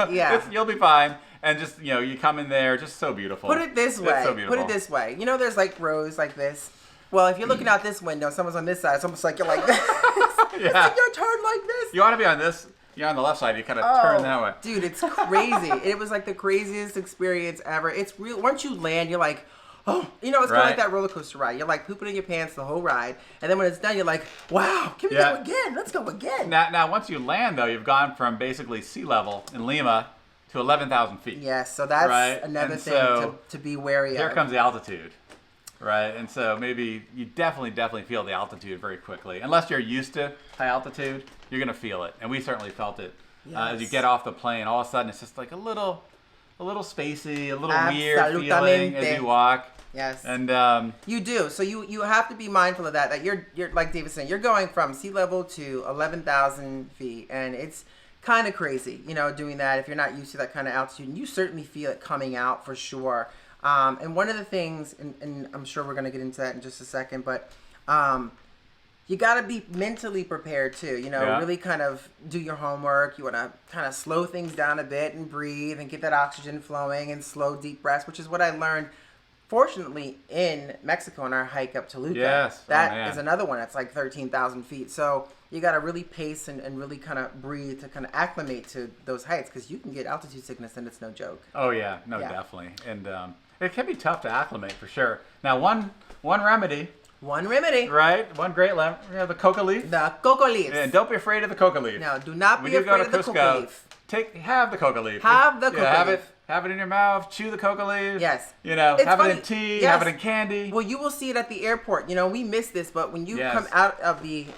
Yeah. You'll be fine. And just, you come in there, just so beautiful. Put it this way. It's so beautiful. Put it this way. You know, there's like rows like this. Well, if you're looking out this window, someone's on this side. It's almost like you're like this. It's like you're turned like this. You want to be on this. You're on the left side. You kind of turn that way. Dude, it's crazy. It was like the craziest experience ever. It's real. Once you land, you're like, oh, it's kind of like that roller coaster ride. You're like pooping in your pants the whole ride, and then when it's done, you're like, wow, can we go again? Let's go again. Now, once you land though, you've gone from basically sea level in Lima to 11,000 feet. Yes, so that's another thing to be wary of. Here comes the altitude. Right, and so maybe you definitely feel the altitude very quickly. Unless you're used to high altitude, you're gonna feel it, and we certainly felt it. As you get off the plane. All of a sudden, it's just like a little spacey, a little weird feeling as you walk. Yes, and you do. So you have to be mindful of that. That you're like David saying, you're going from sea level to 11,000 feet, and it's kind of crazy, doing that if you're not used to that kind of altitude. And you certainly feel it coming out for sure. And one of the things, and I'm sure we're going to get into that in just a second, but you got to be mentally prepared too, really kind of do your homework. You want to kind of slow things down a bit and breathe and get that oxygen flowing and slow deep breaths, which is what I learned, fortunately, in Mexico on our hike up to Luca. Yes. That is another one. It's like 13,000 feet. So you got to really pace and really kind of breathe to kind of acclimate to those heights, because you can get altitude sickness and it's no joke. Oh, yeah. No, definitely. And it can be tough to acclimate for sure. Now, one remedy. One remedy. Right? One great lemon. The coca leaf. The coca leaf. And don't be afraid of the coca leaf. No, do not be when you afraid go of to the Cusco, coca leaf. Have the coca leaf. Have the coca leaf. Have it in your mouth. Chew the coca leaf. Yes. Have funny. it in tea. Yes. Have it in candy. Well, you will see it at the airport. We missed this, but when you come out of the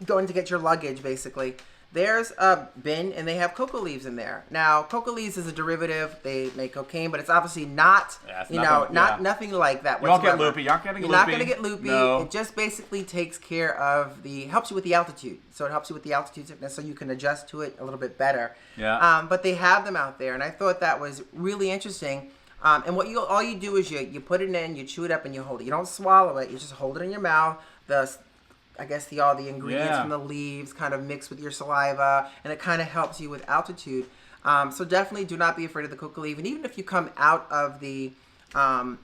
going to get your luggage, basically, there's a bin and they have coca leaves in there. Now, coca leaves is a derivative. They make cocaine, but it's obviously not, nothing like that. You won't get loopy. You aren't getting loopy. You're not going to get loopy. No. It just basically takes care of helps you with the altitude. So it helps you with the altitude sickness, so you can adjust to it a little bit better. Yeah. But they have them out there, and I thought that was really interesting. And all you do is you put it in, you chew it up, and you hold it. You don't swallow it. You just hold it in your mouth. All the ingredients from the leaves kind of mix with your saliva, and it kind of helps you with altitude. So definitely do not be afraid of the coca leaf. And even if you come out of the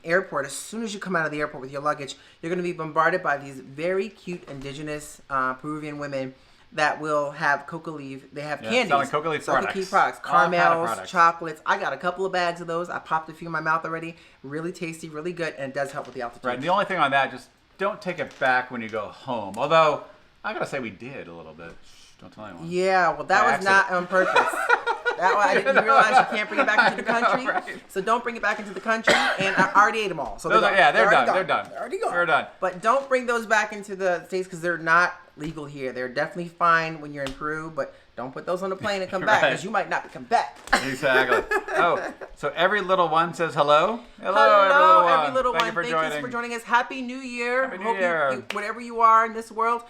airport, as soon as you come out of the airport with your luggage, you're going to be bombarded by these very cute indigenous Peruvian women that will have coca leaf. They have candies. Selling coca leaf products. Caramels, chocolates. I got a couple of bags of those. I popped a few in my mouth already. Really tasty, really good, and it does help with the altitude. Right. And the only thing on that, just don't take it back when you go home. Although, I gotta say we did a little bit. Shh, don't tell anyone. Yeah, well, that was not on purpose. I didn't realize you can't bring it back into the country. Right. So don't bring it back into the country. And I already ate them all. So they're done. They're done. They're already gone. They're done. But don't bring those back into the States, because they're not legal here. They're definitely fine when you're in Peru, but don't put those on the plane and come back, because you might not come back. Exactly. Oh, so every little one says hello. Hello, every little Thank one. Thank you for joining us. Happy New Year. Happy New Year. Whatever you are in this world,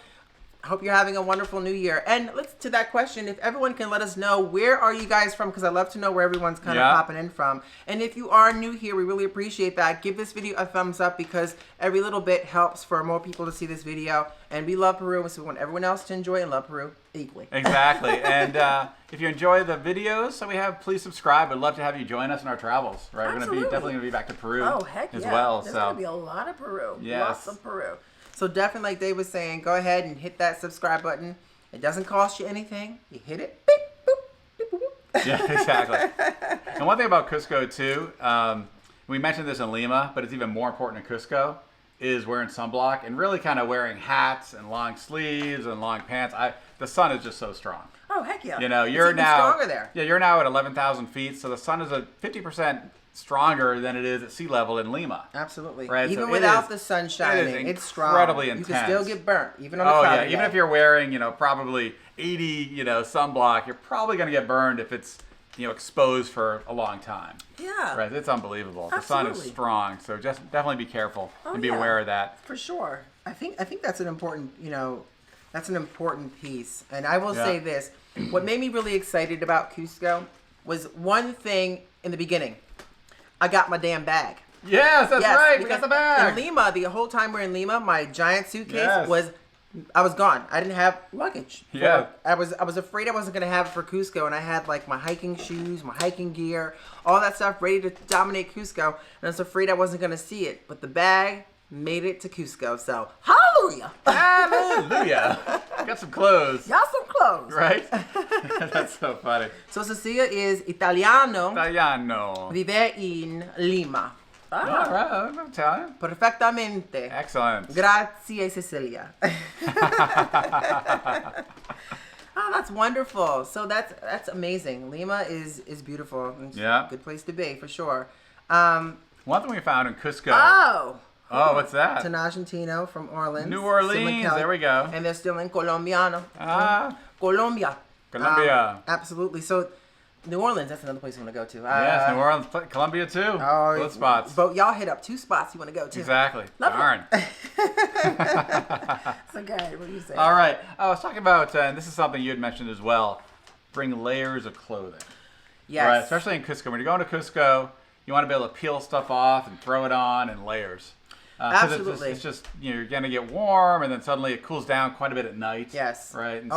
I hope you're having a wonderful new year. And let's to that question, if everyone can let us know, where are you guys from? Because I love to know where everyone's kind of popping in from. And if you are new here, we really appreciate that. Give this video a thumbs up, because every little bit helps for more people to see this video. And we love Peru, so we want everyone else to enjoy and love Peru equally. Exactly. And if you enjoy the videos that we have, please subscribe. We'd love to have you join us in our travels. Right, Absolutely. We're definitely gonna be back to Peru. Oh, heck as yeah. well. There's so gonna be a lot of Peru. Yes. Lots of Peru. So definitely, like Dave was saying, go ahead and hit that subscribe button. It doesn't cost you anything. You hit it, beep, boop, beep, boop, boop. Yeah, exactly. And one thing about Cusco too, we mentioned this in Lima, but it's even more important in Cusco, is wearing sunblock and really kind of wearing hats and long sleeves and long pants. The sun is just so strong. Oh, heck yeah. You're it's now stronger there. Yeah, you're now at 11,000 feet, so the sun is a 50% stronger than it is at sea level in Lima. Absolutely. Right, Even so without the sun shining, it's strong. incredibly You can intense. still get burnt, even on a Oh cloudy yeah, even day. if you're wearing, probably 80, sunblock, you're probably going to get burned if it's, exposed for a long time. Yeah. Right, it's unbelievable. The sun is Absolutely. strong, so just definitely be careful and be yeah. aware of that. For sure. I think that's an important, that's an important piece. And I will Yeah. say this, what made me really excited about Cusco was one thing in the beginning. I got my damn bag. Yes, that's right. We because got the bag. In Lima, the whole time we're in Lima, my giant suitcase Yes. I was gone. I didn't have luggage. Yeah. I was afraid I wasn't gonna have it for Cusco, and I had like my hiking shoes, my hiking gear, all that stuff ready to dominate Cusco, and I was afraid I wasn't gonna see it. But the bag made it to Cusco, so hallelujah! Hallelujah. Got some clothes. Y'all some clothes. Right? That's so funny. So Cecilia is Italiano, Italiano. vive in Lima. All right, I'm Italian. Perfectamente. Excellent. Grazie, Cecilia. Oh, that's wonderful. So that's amazing. Lima is beautiful. It's Yeah. a good place to be for sure. One thing we found in Cusco. Oh, What's that? Tenagentino from Orleans. New Sim Orleans. McKelly. There we go. And they're still in Colombiano. Ah, Colombia. Colombia. Absolutely. So New Orleans, that's another place you want to go to. Yes, New Orleans, Colombia too. Oh, Both spots. But y'all hit up 2 spots you want to go to. Exactly. Love it. Darn. It's okay. What do you say? All right. I was talking about, and this is something you had mentioned as well, bring layers of clothing. Yes. Right, especially in Cusco. When you're going to Cusco, you want to be able to peel stuff off and throw it on in layers. 'Cause Absolutely. It's just you're going to get warm, and then suddenly it cools down quite a bit at night. Yes. Right. And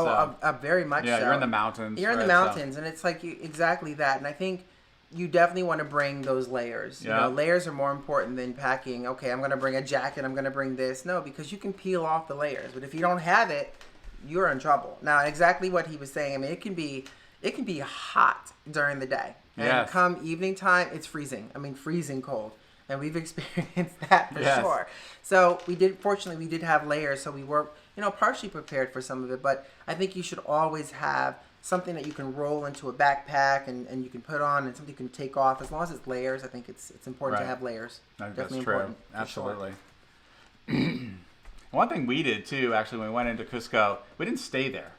Very much yeah, so. you're in the mountains. You're in the right, so- mountains, and it's like exactly that. And I think you definitely want to bring those layers. Yeah. Layers are more important than packing. Okay, I'm going to bring a jacket. I'm going to bring this. No, because you can peel off the layers. But if you don't have it, you're in trouble. Now, exactly what he was saying. I mean, it can be hot during the day, and Yes. come evening time, it's freezing. I mean, freezing cold. And we've experienced that for Yes. sure. So fortunately, we did have layers, so we were, partially prepared for some of it. But I think you should always have something that you can roll into a backpack and you can put on, and something you can take off. As long as it's layers, I think it's important to Right. have layers. I think Definitely that's true. important, for sure. Absolutely. One thing we did too, actually, when we went into Cusco, we didn't stay there.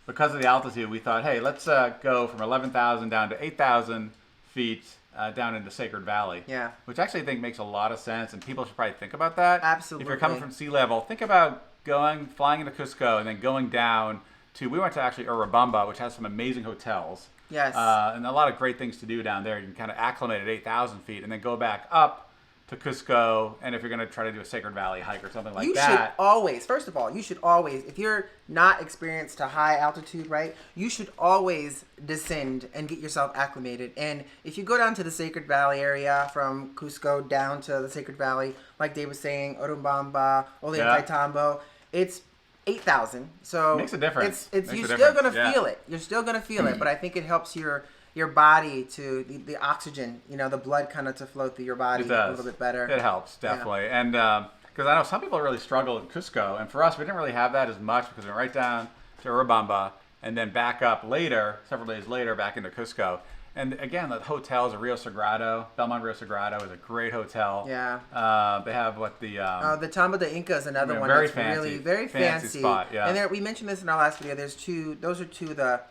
Because of the altitude, we thought, hey, let's go from 11,000 down to 8,000 feet down into Sacred Valley. Yeah. Which actually I think makes a lot of sense, and people should probably think about that. Absolutely. If you're coming from sea level, think about flying into Cusco and then going down to, we went to actually Urubamba, which has some amazing hotels. Yes. And a lot of great things to do down there. You can kind of acclimate at 8,000 feet and then go back up to Cusco, and if you're going to try to do a Sacred Valley hike or something like You that. should always, first of all, if you're not experienced to high altitude, right, you should always descend and get yourself acclimated. And if you go down to the Sacred Valley area, from Cusco down to the Sacred Valley, like Dave was saying, Urubamba, Ollantaytambo, it's 8,000. So Makes a difference. It's Makes you're a still difference, gonna yeah. feel it. You're still gonna feel it, but I think it helps your body to the oxygen, the blood kind of to flow through your body It does. a little bit better. It helps, definitely. And because I know some people really struggle in Cusco, and for us, we didn't really have that as much because we went right down to Urubamba and then back up later, several days later, back into Cusco. And again, the hotels, Rio Sagrado, Belmont Rio Sagrado is a great hotel. Yeah. They have The Tambo de Inca is another one very that's fancy, really very fancy. spot. Yeah. And we mentioned this in our last video. Those are two of the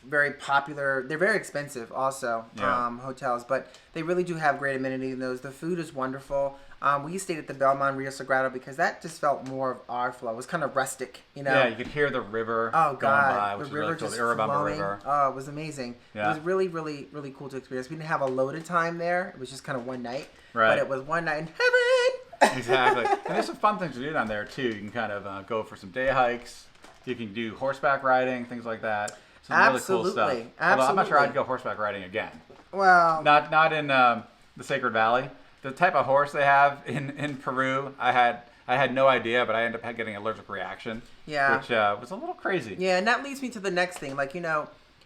very popular. They're very expensive also, Yeah. hotels, but they really do have great amenity in those. The food is wonderful. We stayed at the Belmont Rio Sagrado because that just felt more of our flow. It was kind of rustic, Yeah, you could hear the river Oh going God, by, the which is river really cool. just The Urubamba flowing. River. Oh, it was amazing. Yeah. It was really, really, really cool to experience. We didn't have a loaded time there. It was just kind of one night. Right. But it was one night in heaven. Exactly. And there's some fun things to do down there, too. You can kind of go for some day hikes. You can do horseback riding, things like that. Some really cool stuff. Absolutely. Although I'm not sure Absolutely. I'd go horseback riding again. Well, Not in the Sacred Valley. The type of horse they have in Peru, I had no idea, but I ended up getting an allergic reaction. Yeah. Which was a little crazy. yeah, and that leads me to the next thing. Like,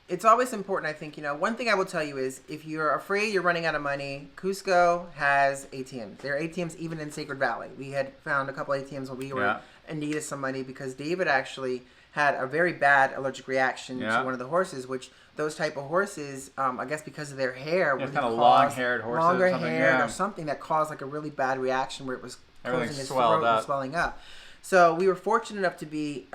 it's always important, I think, one thing I will tell you is if you're afraid you're running out of money, Cusco has ATMs. There are ATMs even in Sacred Valley. We had found a couple ATMs where we were Yeah. in need of some money because David actually had a very bad allergic reaction Yeah. to one of the horses, which those type of horses, I guess because of their hair, Yeah, really kind of caused long-haired horses. longer or something. haired Yeah. or something that caused like a really bad reaction where it was Everything closing his swelled throat up. and swelling up. So we were fortunate enough to be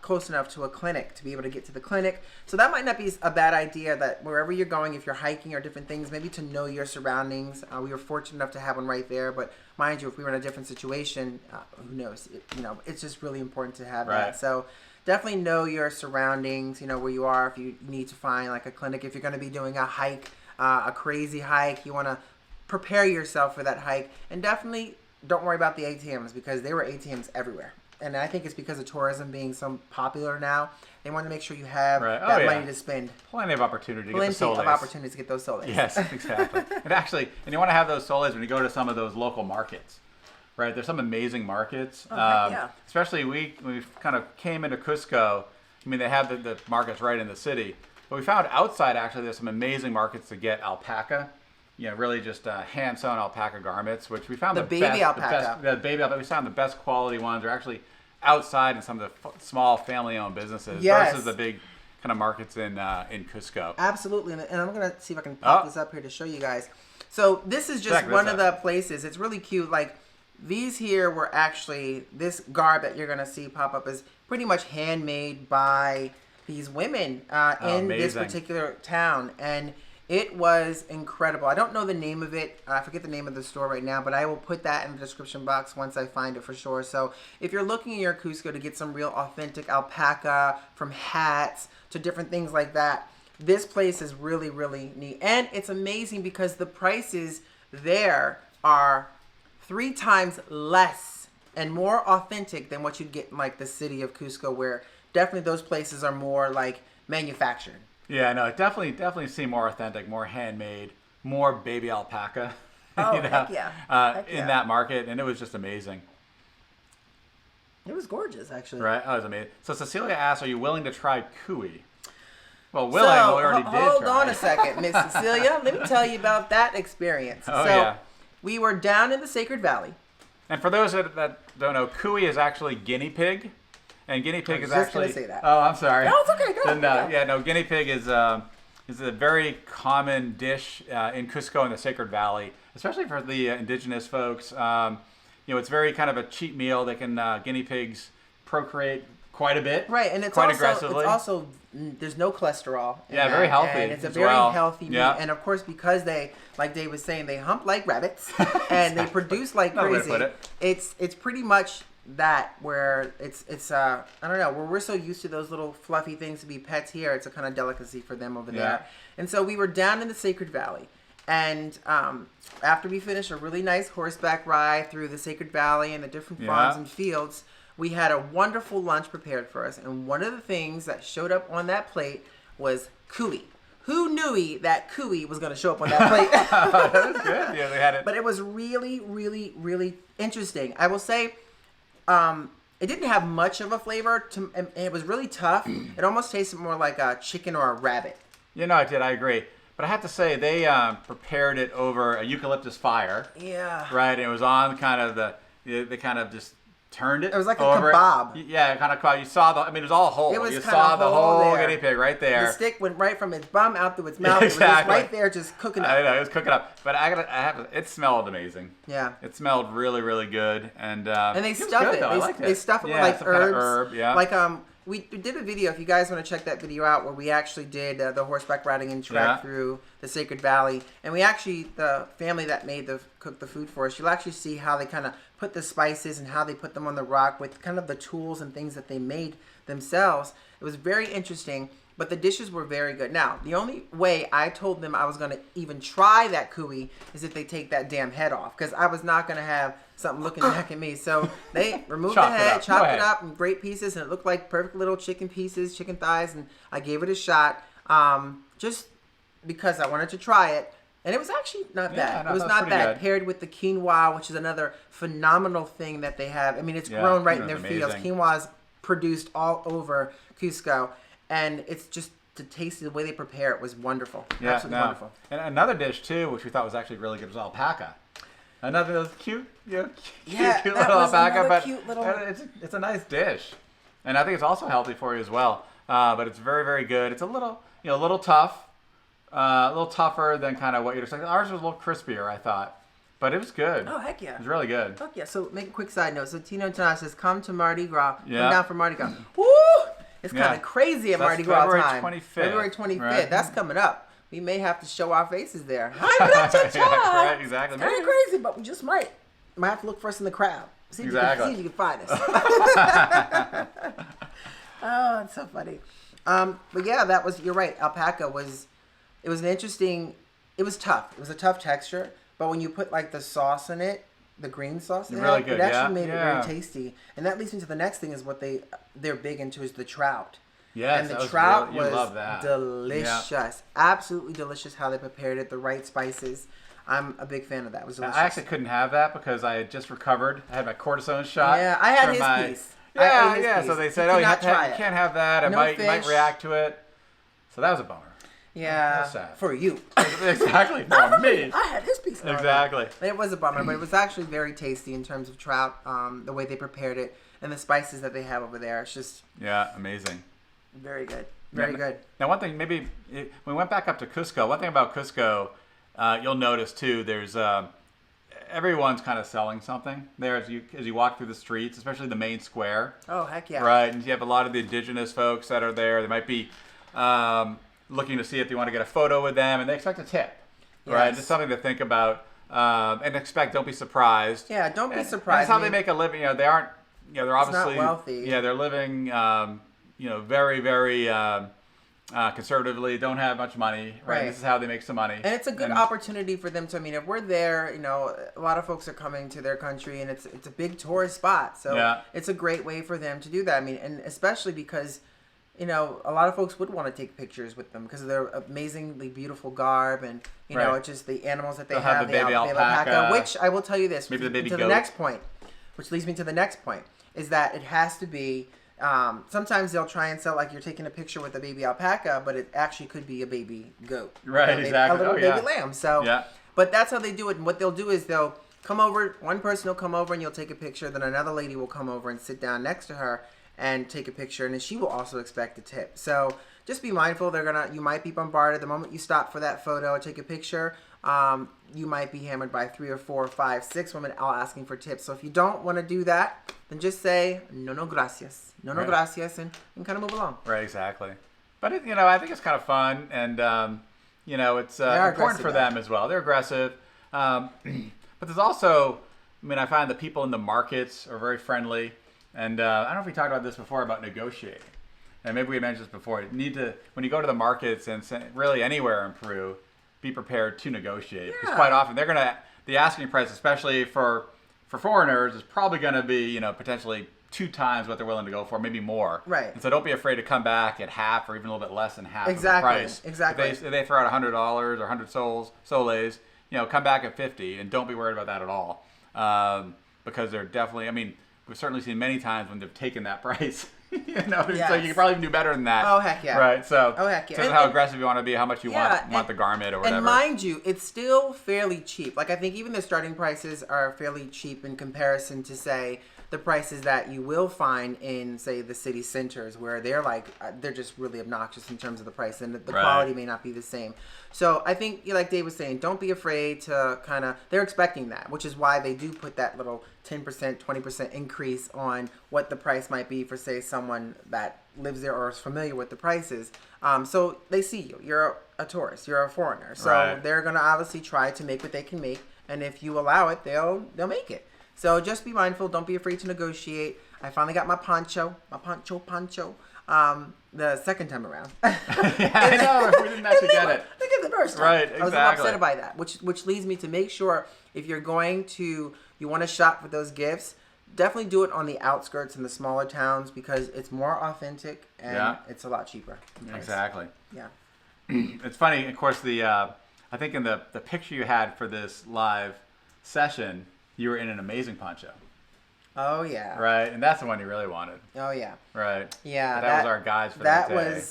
close enough to a clinic to be able to get to the clinic. So that might not be a bad idea, that wherever you're going, if you're hiking or different things, maybe to know your surroundings. We were fortunate enough to have one right there. But mind you, if we were in a different situation, who knows? It's just really important to have Right. that. So definitely know your surroundings, where you are. If you need to find like a clinic, if you're going to be doing a hike, a crazy hike, you want to prepare yourself for that hike. And definitely don't worry about the ATMs, because there were ATMs everywhere. And I think it's because of tourism being so popular now. They want to make sure you have Right. Oh, that yeah. money to spend. Plenty of opportunity to get the Plenty soles. of opportunities to get those soles. Yes, exactly. And you want to have those soles when you go to some of those local markets, right? There's some amazing markets. Oh, heck yeah. Especially when we kind of came into Cusco. I mean, they have the markets right in the city. But we found outside, actually, there's some amazing markets to get alpaca. Really just hand-sewn alpaca garments, which we found The baby alpaca. The baby alpaca. We found the best quality ones are actually outside in some of the small family-owned businesses Yes. versus the big kind of markets in Cusco. Absolutely. And I'm going to see if I can pop this up here to show you guys. So this is just Check this one of out. the places. It's really cute. Like, these here were actually, this garb that you're going to see pop up is pretty much handmade by these women in this amazing. particular town. And it was incredible. I don't know the name of it. I forget the name of the store right now, but I will put that in the description box once I find it for sure. So if you're looking in your Cusco to get some real authentic alpaca, from hats to different things like that, this place is really, really neat. And it's amazing because the prices there are 3 times less and more authentic than what you'd get in like the city of Cusco, where definitely those places are more like manufactured. Yeah, no, it definitely seemed more authentic, more handmade, more baby alpaca. Oh, heck yeah. Heck yeah. In that market, and it was just amazing. It was gorgeous, actually. Right? Oh, it was amazing. So Cecilia asked, "Are you willing to try cuy?" Well, we already did. Hold on a second, Miss Cecilia. Let me tell you about that experience. Oh, yeah. We were down in the Sacred Valley. And for those that don't know, cuy is actually guinea pig. And guinea pig is just actually. gonna say that. Oh, I'm sorry. No, it's okay. Go ahead. Guinea pig is a very common dish in Cusco in the Sacred Valley, especially for the indigenous folks. It's very kind of a cheap meal. They can guinea pigs procreate quite a bit, Right, and it's quite also aggressively. there's no cholesterol. in Yeah, very that, healthy and it's a as very well. healthy meat. Yeah. And of course, because they, like Dave was saying, they hump like rabbits and they produce like Another way to crazy. put it. It's pretty much that, where it's I don't know, where we're so used to those little fluffy things to be pets here. It's a kind of delicacy for them over there. And so we were down in the Sacred Valley. And after we finished a really nice horseback ride through the Sacred Valley and the different farms and fields, we had a wonderful lunch prepared for us. And one of the things that showed up on that plate was cuy. Who knew that cuy was going to show up on that plate? That was good. Yeah, they had it. But it was really, really, really interesting. I will say, it didn't have much of a flavor. And it was really tough. It almost tasted more like a chicken or a rabbit. I did. I agree. But I have to say, they prepared it over a eucalyptus fire. Yeah. Right? And it was on kind of they kind of just turned it. It was like a over kebab. Yeah, kind of. You saw it was all whole. It was you kinda saw the whole whole there. guinea pig right there. The stick went right from its bum out through its mouth. It was just Exactly. right there, just cooking up. I know, it was cooking up. But it smelled amazing. Yeah. It smelled really, really good. And they was stuff good, it. though. I liked They stuff it with like some herbs. kind of herb, yeah. Like we did a video, if you guys want to check that video out, where we actually did the horseback riding and track through the Sacred Valley. And we actually, the family that cooked the food for us, you'll actually see how they kind of put the spices and how they put them on the rock with kind of the tools and things that they made themselves. It was very interesting, but the dishes were very good. Now, the only way I told them I was going to even try that cuy is if they take that damn head off, because I was not going to have something looking back at me. So they removed the head, chopped it up in great pieces, and it looked like perfect little chicken pieces, chicken thighs, and I gave it a shot just because I wanted to try it. And it was actually not bad. No, it was not bad. Good. Paired with the quinoa, which is another phenomenal thing that they have. I mean, it's grown right in their fields. Quinoa is produced all over Cusco. And it's just, to taste the way they prepare it was wonderful. Absolutely wonderful. And another dish, too, which we thought was actually really good, was alpaca. Another cute little alpaca. But cute little... it's a nice dish. and I think it's also healthy for you as well. But it's very, very good. It's a little tough, a little tougher than kind of what you'd expect. Ours was a little crispier, I thought, but it was good. Oh, heck yeah. It was really good. Heck yeah. So make a quick side note. So Tino Tanash says, come to Mardi Gras. Yeah. Come down for Mardi Gras. Woo! It's kind of crazy at Mardi Gras time. February 25th. Right? That's coming up. We may have to show our faces there. Right, exactly. It's kind of crazy, but we just might. Might have to look for us in the crowd. See if you can find us. Oh, it's so funny. But yeah, you're right. Alpaca was an interesting, it was tough. It was a tough texture, but when you put like the sauce in it, the green sauce in really good, it actually made it very tasty. And that leads me to the next thing is what they're big into is the trout. Yes, and the trout was love that. Delicious. Yeah. Absolutely delicious how they prepared it, the right spices. I'm a big fan of that. It was delicious. I actually couldn't have that because I had just recovered. I had my cortisone shot. Yeah, I had his piece. Yeah. So they said, you can't have that. You might react to it. So that was a bummer. Yeah, for you. Exactly, for me. I had his piece. Exactly. It was a bummer, but it was actually very tasty in terms of trout, the way they prepared it, and the spices that they have over there. It's just... Yeah, amazing. Very good. Very good. Now, one thing, when we went back up to Cusco, one thing about Cusco, you'll notice, too, there's... everyone's kind of selling something there as you walk through the streets, especially the main square. Oh, heck yeah. Right, and you have a lot of the indigenous folks that are there. They might be... looking to see if you want to get a photo with them, and they expect a tip, right? Just something to think about, and don't be surprised. Yeah, don't be surprised. That's how they make a living. They aren't, they're obviously not wealthy. Yeah, they're living, very, very conservatively. Don't have much money, right? This is how they make some money, and it's a good opportunity for them to. I mean, if we're there, a lot of folks are coming to their country, and it's a big tourist spot, so it's a great way for them to do that. I mean, and especially because. A lot of folks would want to take pictures with them because of their amazingly beautiful garb and, it's just the animals that they have. The baby alpaca. Which I will tell you this. Maybe the baby goat. The next point, which leads me to the next point, is that it has to be, sometimes they'll try and sell like you're taking a picture with a baby alpaca, but it actually could be a baby goat. Right, exactly. A little baby lamb. So, but that's how they do it. And what they'll do is they'll come over, one person will come over and you'll take a picture, then another lady will come over and sit down next to her and take a picture, and then she will also expect a tip. So just be mindful. You might be bombarded the moment you stop for that photo or take a picture. You might be hammered by 3 or 4 or 5, 6 women all asking for tips. So if you don't want to do that, then just say no gracias, no gracias, and kind of move along. Right, exactly. But I think it's kind of fun, and it's important for them as well. They're aggressive, but there's also, I find the people in the markets are very friendly. And I don't know if we talked about this before about negotiating. And maybe we mentioned this before. You need to, when you go to the markets and really anywhere in Peru, be prepared to negotiate. Because quite often the asking price, especially for foreigners, is probably going to be, potentially 2 times what they're willing to go for, maybe more. Right. And so don't be afraid to come back at half or even a little bit less than half of the price. Exactly. If they throw out $100 or 100 soles, come back at 50 and don't be worried about that at all. Because they're definitely, we've certainly seen many times when they've taken that price. So you can probably even do better than that. Oh, heck yeah. Right, so heck yeah. How aggressive you want to be, how much you want the garment or whatever. And mind you, it's still fairly cheap. Like, I think even the starting prices are fairly cheap in comparison to, say, the prices that you will find in, say, the city centers where they're just really obnoxious in terms of the price, and the quality may not be the same. So I think, like Dave was saying, don't be afraid to they're expecting that, which is why they do put that little 10%, 20% increase on what the price might be for, say, someone that lives there or is familiar with the prices. So they see you. You're a tourist. You're a foreigner. So they're going to obviously try to make what they can make, and if you allow it, they'll make it. So just be mindful. Don't be afraid to negotiate. I finally got my poncho. The second time around. I know. We didn't actually get it. I get the first time. Right, exactly. I was a little upset by that, which leads me to make sure if you're you want to shop for those gifts, definitely do it on the outskirts in the smaller towns because it's more authentic and it's a lot cheaper. Exactly. Yeah. It's funny, of course, I think in the picture you had for this live session, you were in an amazing poncho. Oh, yeah. Right, and that's the one you really wanted. Oh, yeah. Right. Yeah. That was our guys for that day.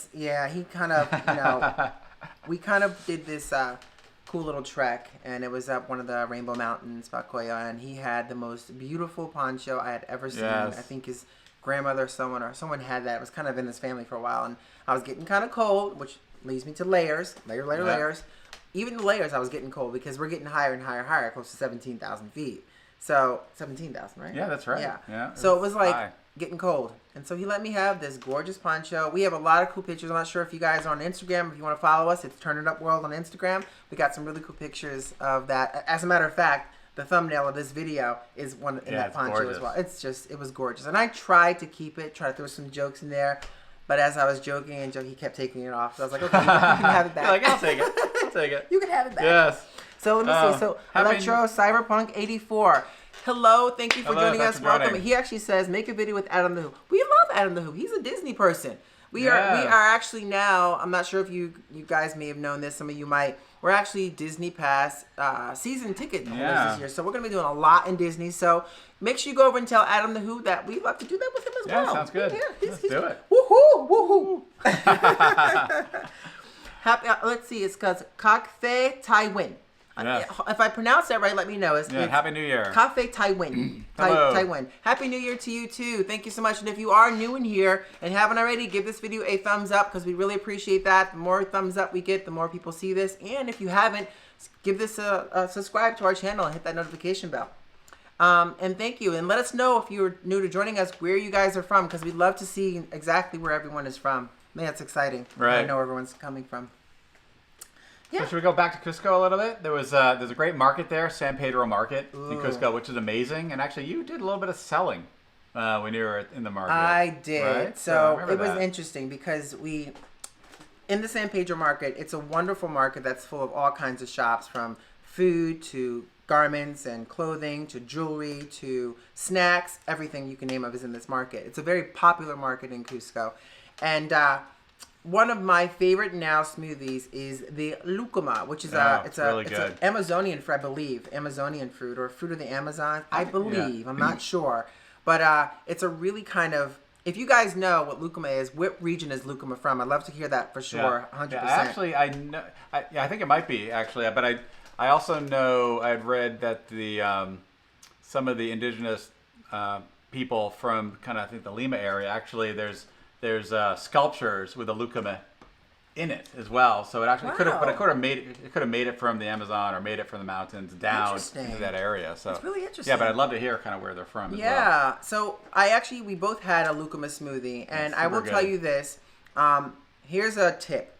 He kind of, we kind of did this cool little trek, and it was up one of the Rainbow Mountains, Pacoya, and he had the most beautiful poncho I had ever seen. Yes. I think his grandmother or someone had that. It was kind of in his family for a while, and I was getting kind of cold, which leads me to layers. Layers. Even the layers, I was getting cold because we're getting higher and higher, close to 17,000 feet. So 17,000, right? Yeah, that's right. Yeah. So it was like getting cold, and so he let me have this gorgeous poncho. We have a lot of cool pictures. I'm not sure if you guys are on Instagram. If you want to follow us, it's Turn It Up World on Instagram. We got some really cool pictures of that. As a matter of fact, the thumbnail of this video is one in that poncho gorgeous. As well. It was gorgeous. And I tried to keep it, try to throw some jokes in there. But as I was joking and joking, he kept taking it off. So I was like, okay, you can have it back. You're like, I'll take it. You can have it back. Yes. So let me see. So Electro Cyberpunk 84. Hello, thank you for joining us. Welcome. He actually says, make a video with Adam the Who. We love Adam the Who. He's a Disney person. We are actually now, I'm not sure if you guys may have known this, some of you might. We're actually Disney Pass season ticket holders this year. So we're going to be doing a lot in Disney. So make sure you go over and tell Adam the Who that we'd love to do that with him as well. Yeah, sounds good. Yeah, let's do it. Woohoo! Happy, let's see, it's because Cafe Taiwan. Yes. If I pronounce that right, let me know. It's Happy New Year. Cafe Taiwan. Taiwan. Happy New Year to you too. Thank you so much. And if you are new in here and haven't already, give this video a thumbs up because we really appreciate that. The more thumbs up we get, the more people see this. And if you haven't, give this a subscribe to our channel and hit that notification bell. And thank you. And let us know if you're new to joining us where you guys are from because we'd love to see exactly where everyone is from. Man, that's exciting. Right. I know where everyone's coming from. Yeah. So should we go back to Cusco a little bit? There's a great market there, San Pedro Market in Cusco, which is amazing. And actually, you did a little bit of selling when you were in the market. I did. Right? So it was interesting because in the San Pedro Market, it's a wonderful market that's full of all kinds of shops, from food to garments and clothing to jewelry to snacks. Everything you can name of is in this market. It's a very popular market in Cusco. And one of my favorite now smoothies is the lucuma, which is it's an Amazonian fruit, I believe, Amazonian fruit or fruit of the Amazon. I believe. Yeah. I'm not sure, but it's a really kind of. If you guys know what lucuma is, what region is lucuma from? I'd love to hear that for sure. 100%. Yeah, actually, I know. I think it might be actually, but I also know I'd read that the some of the indigenous people from kind of I think the Lima area actually there's sculptures with a lucuma in it as well. So it actually could have made it from the Amazon or made it from the mountains down into that area. So it's really interesting. Yeah, but I'd love to hear kind of where they're from as well. Yeah. So we both had a lucuma smoothie, and I will tell you this. Here's a tip.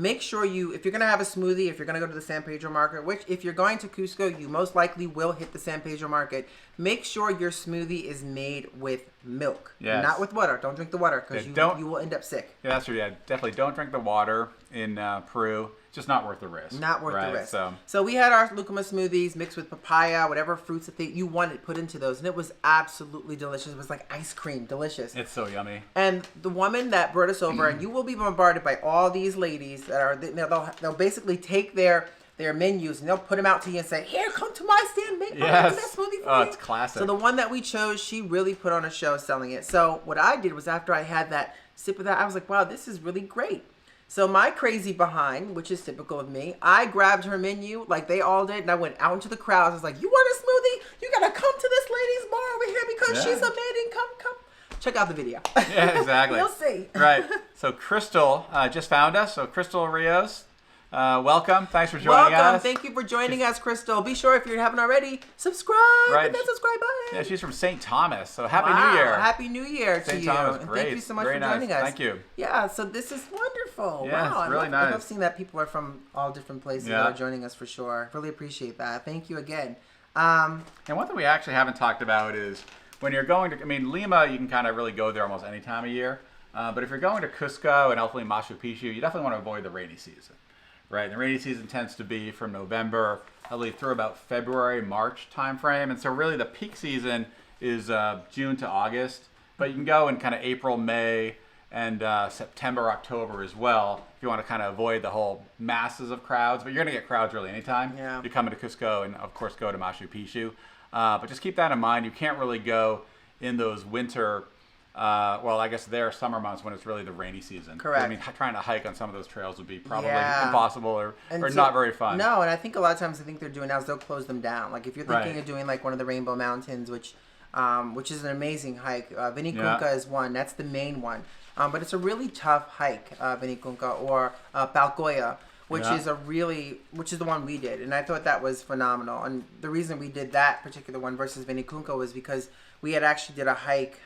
Make sure if you're going to have a smoothie, if you're going to go to the San Pedro Market, which if you're going to Cusco, you most likely will hit the San Pedro Market, make sure your smoothie is made with milk. Yes. Not with water. Don't drink the water because you will end up sick. Yeah, that's true. Yeah, definitely don't drink the water in Peru. Just not worth the risk. Not worth the risk. So we had our lucuma smoothies mixed with papaya, whatever fruits that you wanted put into those, and it was absolutely delicious. It was like ice cream, delicious. It's so yummy. And the woman that brought us over, and you will be bombarded by all these ladies that are they'll basically take their menus and they'll put them out to you and say, "Here, come to my stand, make that smoothie for me." It's classic. So the one that we chose, she really put on a show selling it. So what I did was after I had that sip of that, I was like, "Wow, this is really great." So my crazy behind, which is typical of me, I grabbed her menu like they all did, and I went out into the crowd. I was like, "You want a smoothie? You gotta come to this lady's bar over here because she's amazing. Come. Check out the video." Yeah, exactly. You'll see. Right. So Crystal just found us. So Crystal Rios, welcome. Thanks for joining us. Thank you for joining us, Crystal. Be sure if you haven't already, subscribe. Hit that subscribe button. Yeah, she's from St. Thomas. So Happy New Year. Happy New Year to you. St. Thomas, and great. Thank you so much for joining us. Thank you. Yeah, so this is wonderful. Yeah, wow, it's really nice. I love seeing that people are from all different places that are joining us for sure. Really appreciate that. Thank you again. And one thing we actually haven't talked about is when you're going to, Lima, you can kind of really go there almost any time of year. But if you're going to Cusco and ultimately Machu Picchu, you definitely want to avoid the rainy season. Right, and the rainy season tends to be from November, I believe, through about February, March timeframe. And so really the peak season is June to August. But you can go in kind of April, May, and September, October as well if you want to kind of avoid the whole masses of crowds. But you're going to get crowds really anytime. Yeah. You come into Cusco and, of course, go to Machu Picchu. But just keep that in mind. You can't really go in those winter I guess there are summer months when it's really the rainy season. Correct. Trying to hike on some of those trails would be probably impossible or not very fun. No, and I think a lot of times they're doing now is they'll close them down. Like if you're thinking of doing like one of the Rainbow Mountains, which which is an amazing hike. Vinicunca is one. That's the main one. But it's a really tough hike, Vinicunca, or Palcoya, which is the one we did. And I thought that was phenomenal. And the reason we did that particular one versus Vinicunca was because we had actually did a hike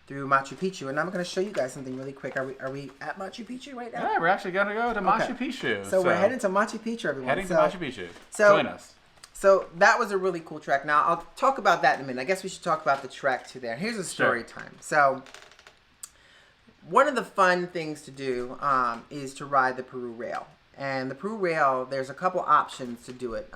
through Machu Picchu. And I'm going to show you guys something really quick. Are we at Machu Picchu right now? Yeah, we're actually going to go to Machu Picchu. So we're heading to Machu Picchu, everyone. Heading to Machu Picchu. Join us. So that was a really cool trek. Now, I'll talk about that in a minute. I guess we should talk about the trek to there. Here's a story time. So one of the fun things to do is to ride the Peru Rail. And the Peru Rail, there's a couple options to do it.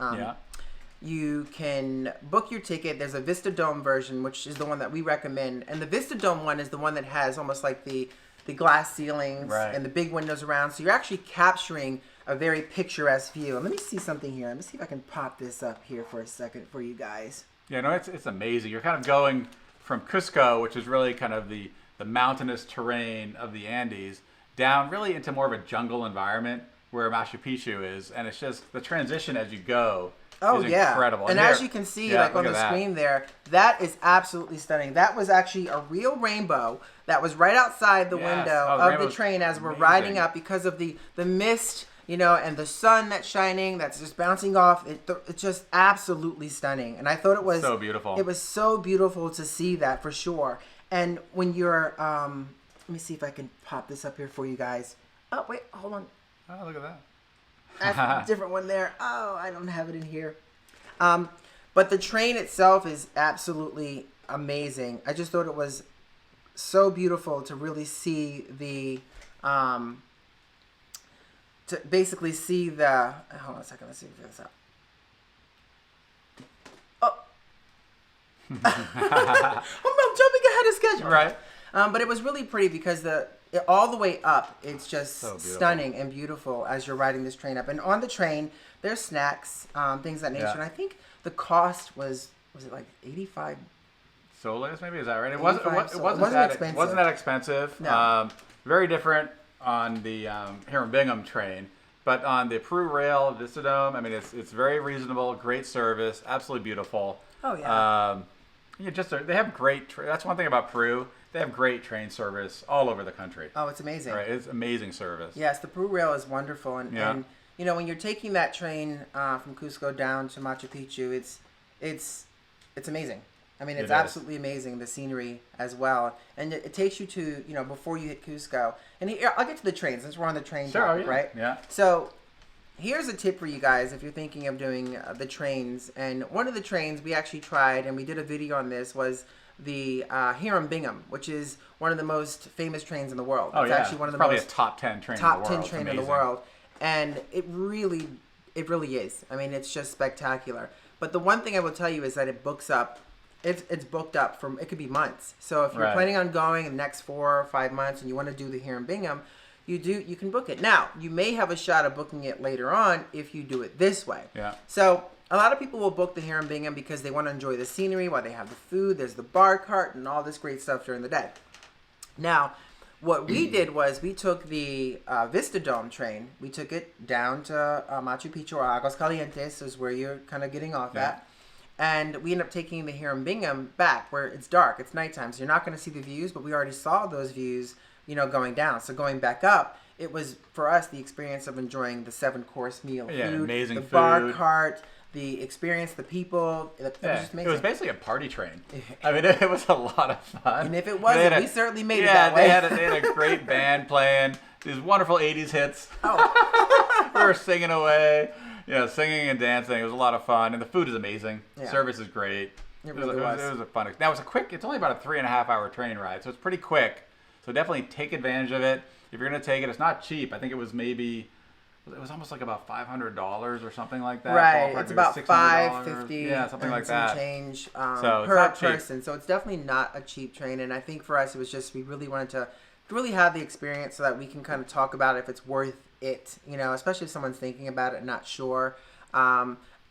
You can book your ticket. There's a Vista Dome version, which is the one that we recommend. And the Vista Dome one is the one that has almost like the glass ceilings and the big windows around. So you're actually capturing a very picturesque view. And let me see something here. Let me see if I can pop this up here for a second for you guys. Yeah, no, it's amazing. You're kind of going from Cusco, which is really kind of the mountainous terrain of the Andes, down really into more of a jungle environment where Machu Picchu is. And it's just the transition as you go. Oh, yeah. Incredible. And as you can see, like on the screen there, that is absolutely stunning. That was actually a real rainbow that was right outside the window of the train as we're riding up because of the mist, and the sun that's shining, that's just bouncing off. It's just absolutely stunning. And I thought it was so beautiful. It was so beautiful to see that for sure. And when you're, let me see if I can pop this up here for you guys. Oh, wait, hold on. Oh, look at that. That's a different one there. Oh, I don't have it in here. But the train itself is absolutely amazing. I just thought it was so beautiful to really see to basically see the, hold on a second, let's see if we get this out. Oh. I'm jumping ahead of schedule. Right. But it was really pretty because all the way up, it's just so stunning and beautiful as you're riding this train up. And on the train, there's snacks, things of that nature. And I think the cost was it like 85 soles, maybe? Is that right? It wasn't that expensive. It wasn't that expensive. No. Very different on the here in Bingham train. But on the Peru Rail, Vista Dome, I mean, it's very reasonable, great service, absolutely beautiful. Oh, yeah. They have great, that's one thing about Peru. They have great train service all over the country. Oh, it's amazing. Right, it's amazing service. Yes, the Peru Rail is wonderful. And when you're taking that train from Cusco down to Machu Picchu, it's amazing. I mean, it's absolutely amazing, the scenery as well. And it takes you to, before you hit Cusco. And I'll get to the train since we're on the train topic, right? Yeah. So here's a tip for you guys if you're thinking of doing the trains. And one of the trains we actually tried, and we did a video on this, was the here in Bingham, which is one of the most famous trains in the world. Oh, it's actually one of the probably most a top 10 train in the world. And it really is. I mean, it's just spectacular. But the one thing I will tell you is that it books up. It's booked up it could be months. So if you're planning on going in the next 4 or 5 months and you want to do the here in Bingham, you can book it. Now, you may have a shot of booking it later on if you do it this way. Yeah. So a lot of people will book the here in Bingham because they want to enjoy the scenery while they have the food. There's the bar cart and all this great stuff during the day. Now, what we did was we took the Vista Dome train. We took it down to Machu Picchu or Aguas Calientes is where you're kind of getting off at. And we ended up taking the here in Bingham back where it's dark. It's nighttime, so you're not going to see the views, but we already saw those views, going down. So going back up, it was, for us, the experience of enjoying the 7-course meal. Yeah, food, amazing the food. bar cart, the experience, the people. It was just amazing. It was basically a party train. I mean, it was a lot of fun. And if it wasn't, we certainly made it that way. They had a great band playing these wonderful 80s hits. Oh. We were singing away. Singing and dancing. It was a lot of fun, and the food is amazing. Yeah. Service is great. It really was. It was a fun. Now it's only about a 3.5 hour train ride, so it's pretty quick. So definitely take advantage of it. If you're gonna take it, it's not cheap. I think it was almost like about $500 or something like that. Right, Ballpark, it's about $550. Yeah, something like that. Change So per person. So it's definitely not a cheap train. And I think for us, it was just we really wanted to really have the experience so that we can kind of talk about if it's worth it, especially if someone's thinking about it and not sure.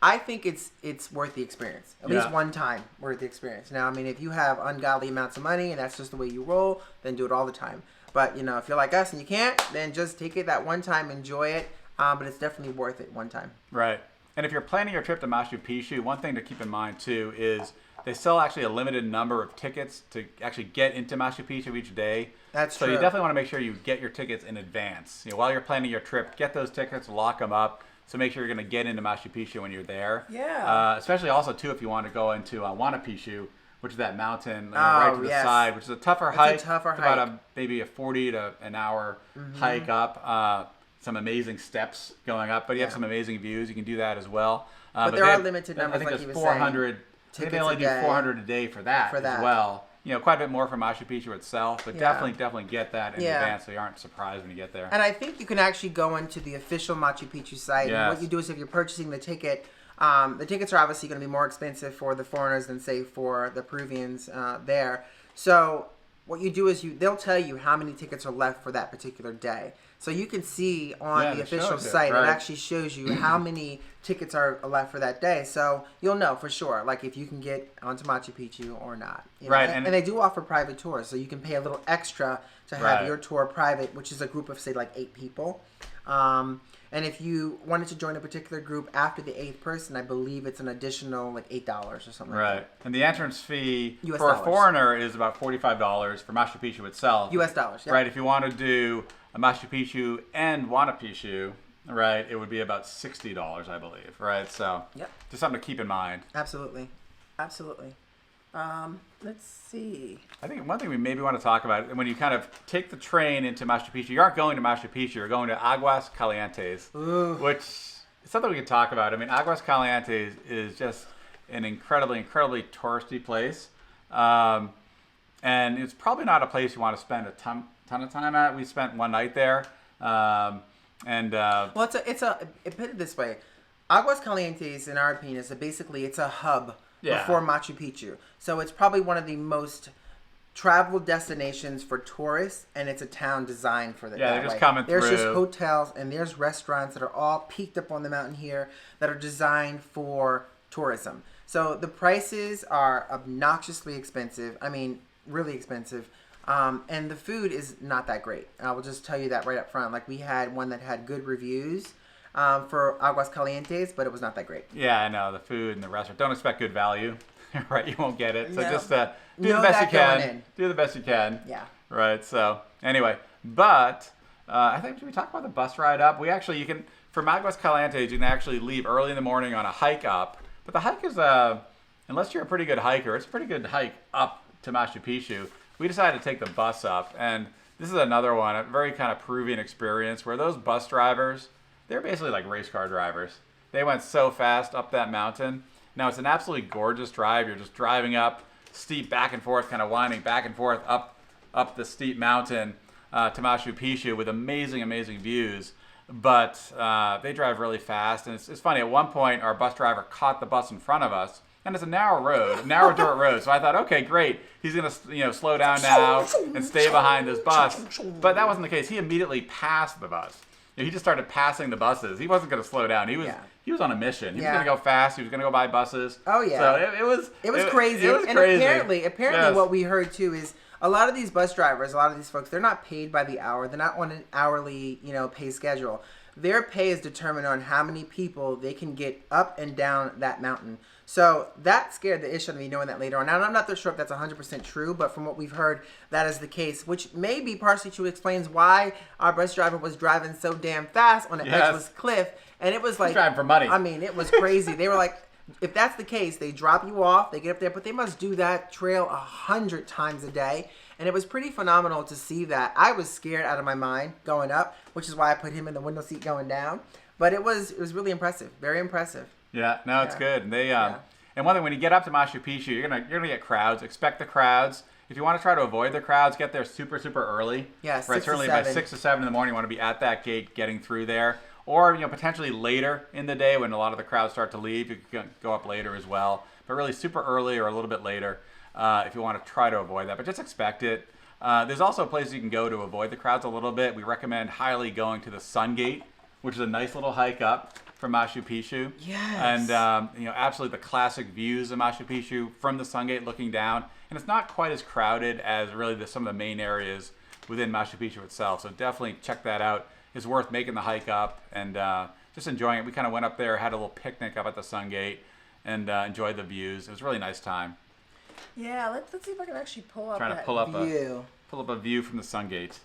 I think it's worth the experience. At least one time worth the experience. Now, I mean, if you have ungodly amounts of money and that's just the way you roll, then do it all the time. But, if you're like us and you can't, then just take it that one time, enjoy it. But it's definitely worth it one time. Right. And if you're planning your trip to Machu Picchu, one thing to keep in mind, too, is they sell actually a limited number of tickets to actually get into Machu Picchu each day. That's so true. You definitely want to make sure you get your tickets in advance. While you're planning your trip, get those tickets, lock them up. So make sure you're going to get into Machu Picchu when you're there. Yeah. Especially also too if you want to go into Huayna Picchu, which is that mountain right to the side, which is a tougher hike. It's a tougher hike. About maybe a 40 to an hour hike up. Some amazing steps going up, but you have some amazing views. You can do that as well. But there are limited numbers, I think like there's you were 400. I think they only do 400 a day for that as well. Quite a bit more for Machu Picchu itself, but definitely get that in advance so you aren't surprised when you get there. And I think you can actually go into the official Machu Picchu site. Yes. And what you do is if you're purchasing the tickets are obviously going to be more expensive for the foreigners than, say, for the Peruvians there. So what you do is they'll tell you how many tickets are left for that particular day. So you can see on the official site, it actually shows you how many tickets are left for that day. So you'll know for sure, like if you can get onto Machu Picchu or not. Right. And they do offer private tours, so you can pay a little extra to have your tour private, which is a group of, say, like 8 people. And if you wanted to join a particular group after the 8th person, I believe it's an additional like $8 or something like that. Right. And the entrance fee US for dollars. a foreigner is about $45 for Machu Picchu itself. US dollars, yeah. Right. If you want to do a Machu Picchu and Huayna Picchu, right, it would be about $60, I believe. Right. So just something to keep in mind. Absolutely. Let's see. I think one thing we maybe want to talk about, when you kind of take the train into Machu Picchu, you aren't going to Machu Picchu, you're going to Aguas Calientes, which is something we can talk about. I mean, Aguas Calientes is just an incredibly touristy place. And it's probably not a place you want to spend a ton of time at. We spent one night there. Well, put it this way. Aguas Calientes, in our opinion, is basically it's a hub before Machu Picchu. So it's probably one of the most traveled destinations for tourists, and it's a town designed for that. Yeah, they're just coming through. There's just through. hotels and there's restaurants that are all peaked up on the mountain here that are designed for tourism. So the prices are obnoxiously expensive. I mean, really expensive. And the food is not that great. I will just tell you that right up front. Like, we had one that had good reviews for Aguas Calientes, but it was not that great. Yeah, I know. The food and the restaurant. Don't expect good value, right? You won't get it. So just do Know the best that you going can. in. Do the best you can. Yeah. Right. So anyway, but I think, did we talk about the bus ride up? You can, from Aguas Calientes, you can actually leave early in the morning on a hike up. But the hike is, unless you're a pretty good hiker, it's a pretty good hike up to Machu Picchu. We decided to take the bus up, and this is another one, a very kind of Peruvian experience where those bus drivers, they're basically like race car drivers. They went so fast up that mountain. Now, it's an absolutely gorgeous drive. You're just driving up, steep back and forth, kind of winding back and forth up the steep mountain to Machu Picchu with amazing views. But they drive really fast, and it's funny. At one point, our bus driver caught the bus in front of us, and it's a narrow dirt road. So I thought, okay, great. He's gonna slow down now and stay behind this bus. But that wasn't the case. He immediately passed the bus. He just started passing the buses. He wasn't going to slow down. He was on a mission. He was going to go fast. He was going to go by buses. Oh yeah. So it was crazy. It was and crazy. Apparently, what we heard too is a lot of these bus drivers, a lot of these folks, they're not paid by the hour. They're not on an hourly, pay schedule. Their pay is determined on how many people they can get up and down that mountain. So that scared the ish out of me, knowing that later on. Now, I'm not sure if that's 100% true, but from what we've heard, that is the case, which may be partially true. Explains why our bus driver was driving so damn fast on an edgeless cliff. And it was like... He's driving for money. I mean, it was crazy. They were like, if that's the case, they drop you off, they get up there, but they must do that trail 100 times a day. And it was pretty phenomenal to see that. I was scared out of my mind going up, which is why I put him in the window seat going down. But it was really impressive. Very impressive. Yeah, no, it's good. And and one thing, when you get up to Machu Picchu, you're gonna get crowds. Expect the crowds. If you want to try to avoid the crowds, get there super early. Yeah, right. Certainly by 6 to 7 in the morning, you want to be at that gate, getting through there. Or potentially later in the day when a lot of the crowds start to leave, you can go up later as well. But really super early or a little bit later if you want to try to avoid that. But just expect it. There's also places you can go to avoid the crowds a little bit. We recommend highly going to the Sun Gate, which is a nice little hike up from Machu Picchu. Yes. And, absolutely the classic views of Machu Picchu from the Sun Gate looking down. And it's not quite as crowded as really some of the main areas within Machu Picchu itself. So definitely check that out. It's worth making the hike up and just enjoying it. We kind of went up there, had a little picnic up at the Sun Gate, and enjoyed the views. It was a really nice time. Yeah, let's see if I can actually pull up Trying to that pull up view. pull up a view from the Sun Gate.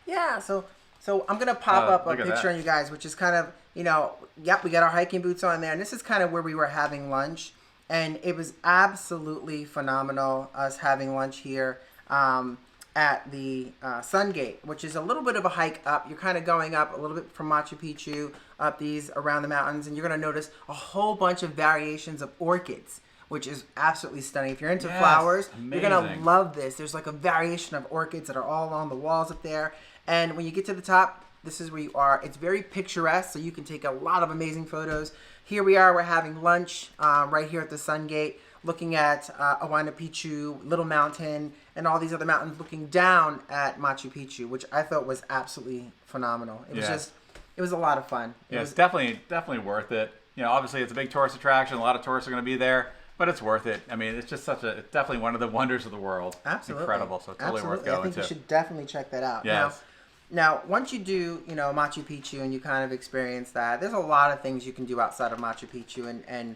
Yeah, so I'm gonna pop up a look at picture that. on you guys, which is kind of, yep, we got our hiking boots on there, and this is kind of where we were having lunch, and it was absolutely phenomenal us having lunch here at the Sun Gate, which is a little bit of a hike up. You're kind of going up a little bit from Machu Picchu up these around the mountains, and you're gonna notice a whole bunch of variations of orchids, which is absolutely stunning. If you're into flowers, you're gonna love this. There's like a variation of orchids that are all along the walls up there. And when you get to the top, this is where you are. It's very picturesque, so you can take a lot of amazing photos. Here we are, we're having lunch right here at the Sun Gate, looking at Huayna Picchu, Little Mountain, and all these other mountains looking down at Machu Picchu, which I thought was absolutely phenomenal. It was it was a lot of fun. It's definitely worth it. Obviously it's a big tourist attraction. A lot of tourists are going to be there. But it's worth it. I mean, it's just it's definitely one of the wonders of the world. Absolutely. It's incredible. So totally worth going to. I think you should definitely check that out. Yes. Now, once you do, Machu Picchu and you kind of experience that, there's a lot of things you can do outside of Machu Picchu and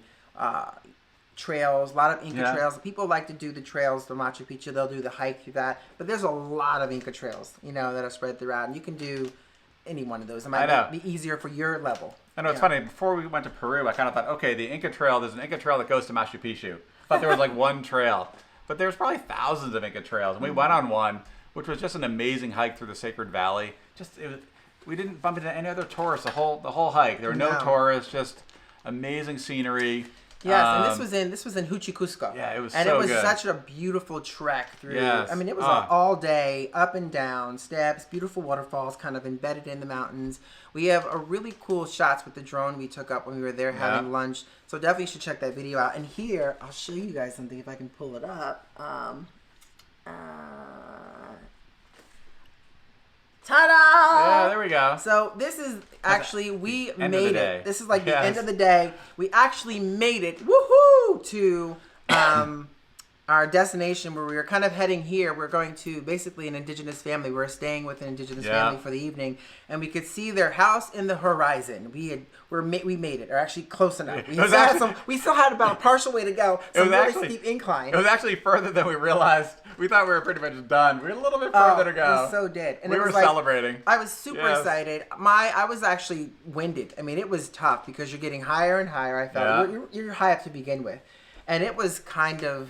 trails, a lot of Inca trails. People like to do the trails to Machu Picchu. They'll do the hike through that. But there's a lot of Inca trails, that are spread throughout. And you can do any one of those. It might be easier for your level. I know, it's funny. Before we went to Peru, I kind of thought, okay, the Inca Trail, there's an Inca Trail that goes to Machu Picchu. I thought there was like one trail. But there's probably thousands of Inca trails. And we went on one, which was just an amazing hike through the Sacred Valley. We didn't bump into any other tourists the whole hike. There were no tourists, just amazing scenery. Yes, and this was in Huachucusco. Yeah, it was and so it was good. such a beautiful trek through. Yes. I mean, it was all day, up and down, steps, beautiful waterfalls, kind of embedded in the mountains. We have a really cool shots with the drone we took up when we were there having lunch. So definitely should check that video out. And here, I'll show you guys something if I can pull it up. Ta-da! Yeah, there we go. So this is actually, we End of made the day. it. This is like the end of the day. We actually made it, woohoo, to our destination where we were kind of heading here. We're going to basically an indigenous family. We're staying with an indigenous family for the evening, and we could see their house in the horizon. We made it, or actually close enough. We still had about a partial way to go. Some really steep incline. It was actually further than we realized. We thought we were pretty much done. We had a little bit further to go. We so did. And we were celebrating. I was super excited. I was actually winded. I mean, it was tough because you're getting higher and higher. I felt you're high up to begin with, and it was kind of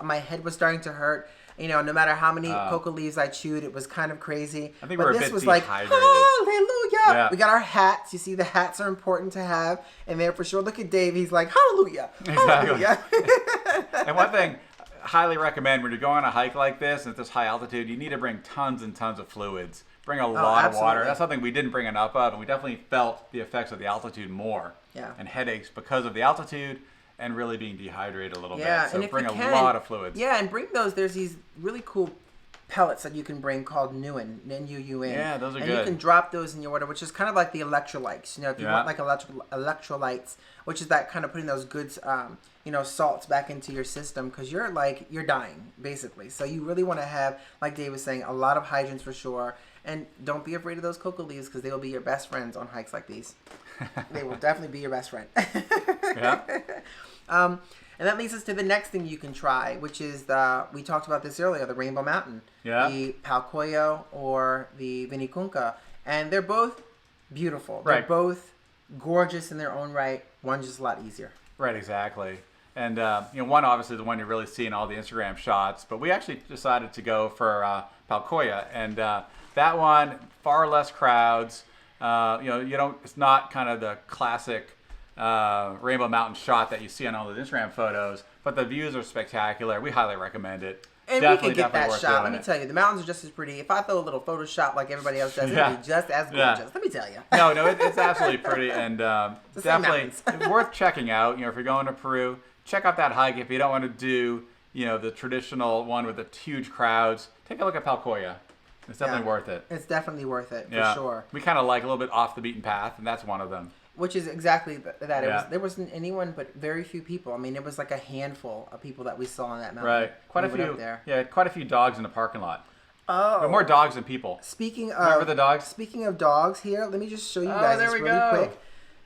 my head was starting to hurt. No matter how many coca leaves I chewed, it was kind of crazy. I think but we were this a bit was dehydrated. like, hallelujah. Yeah. We got our hats. You see, the hats are important to have, and there for sure. Look at Dave. He's like, hallelujah. Exactly. Hallelujah. And one thing, highly recommend when you're going on a hike like this and at this high altitude, you need to bring tons and tons of fluids. Bring a lot of water. That's something we didn't bring enough of, and we definitely felt the effects of the altitude more. Yeah. And headaches because of the altitude and really being dehydrated a little bit. So and if bring you can, lot of fluids. Yeah, and bring those. There's these really cool pellets that you can bring called Nuun, N-U-U-N. Yeah, those are good. And you can drop those in your water, which is kind of like the electrolytes. If you want like electrolytes, which is that kind of putting those good, salts back into your system because you're dying basically. So you really want to have, like Dave was saying, a lot of hydrants for sure. And don't be afraid of those coca leaves because they will be your best friends on hikes like these. They will definitely be your best friend. And that leads us to the next thing you can try, which is we talked about this earlier, the Rainbow Mountain, the Palcoyo or the Vinicunca, and they're both beautiful. They're both gorgeous in their own right. One's just a lot easier. Right, exactly. And one obviously the one you really see in all the Instagram shots, but we actually decided to go for Palcoya, and that one far less crowds. It's not kind of the classic Rainbow Mountain shot that you see on all the Instagram photos, but the views are spectacular. We highly recommend it. And we can get that shot. Let me tell you, the mountains are just as pretty. If I throw a little Photoshop like everybody else does, it'd be just as gorgeous. Let me tell you. No, it's absolutely pretty, and definitely worth checking out. If you're going to Peru, check out that hike. If you don't want to do, the traditional one with the huge crowds, take a look at Palcoya. It's definitely worth it. It's definitely worth it, for sure. We kind of like a little bit off the beaten path, and that's one of them. Which is exactly that. There wasn't anyone but very few people. I mean, it was like a handful of people that we saw on that mountain. Right. Quite a few. There. Yeah, quite a few dogs in the parking lot. Oh. But more dogs than people. Speaking of... Remember the dogs? Speaking of dogs here, let me just show you guys this really quick.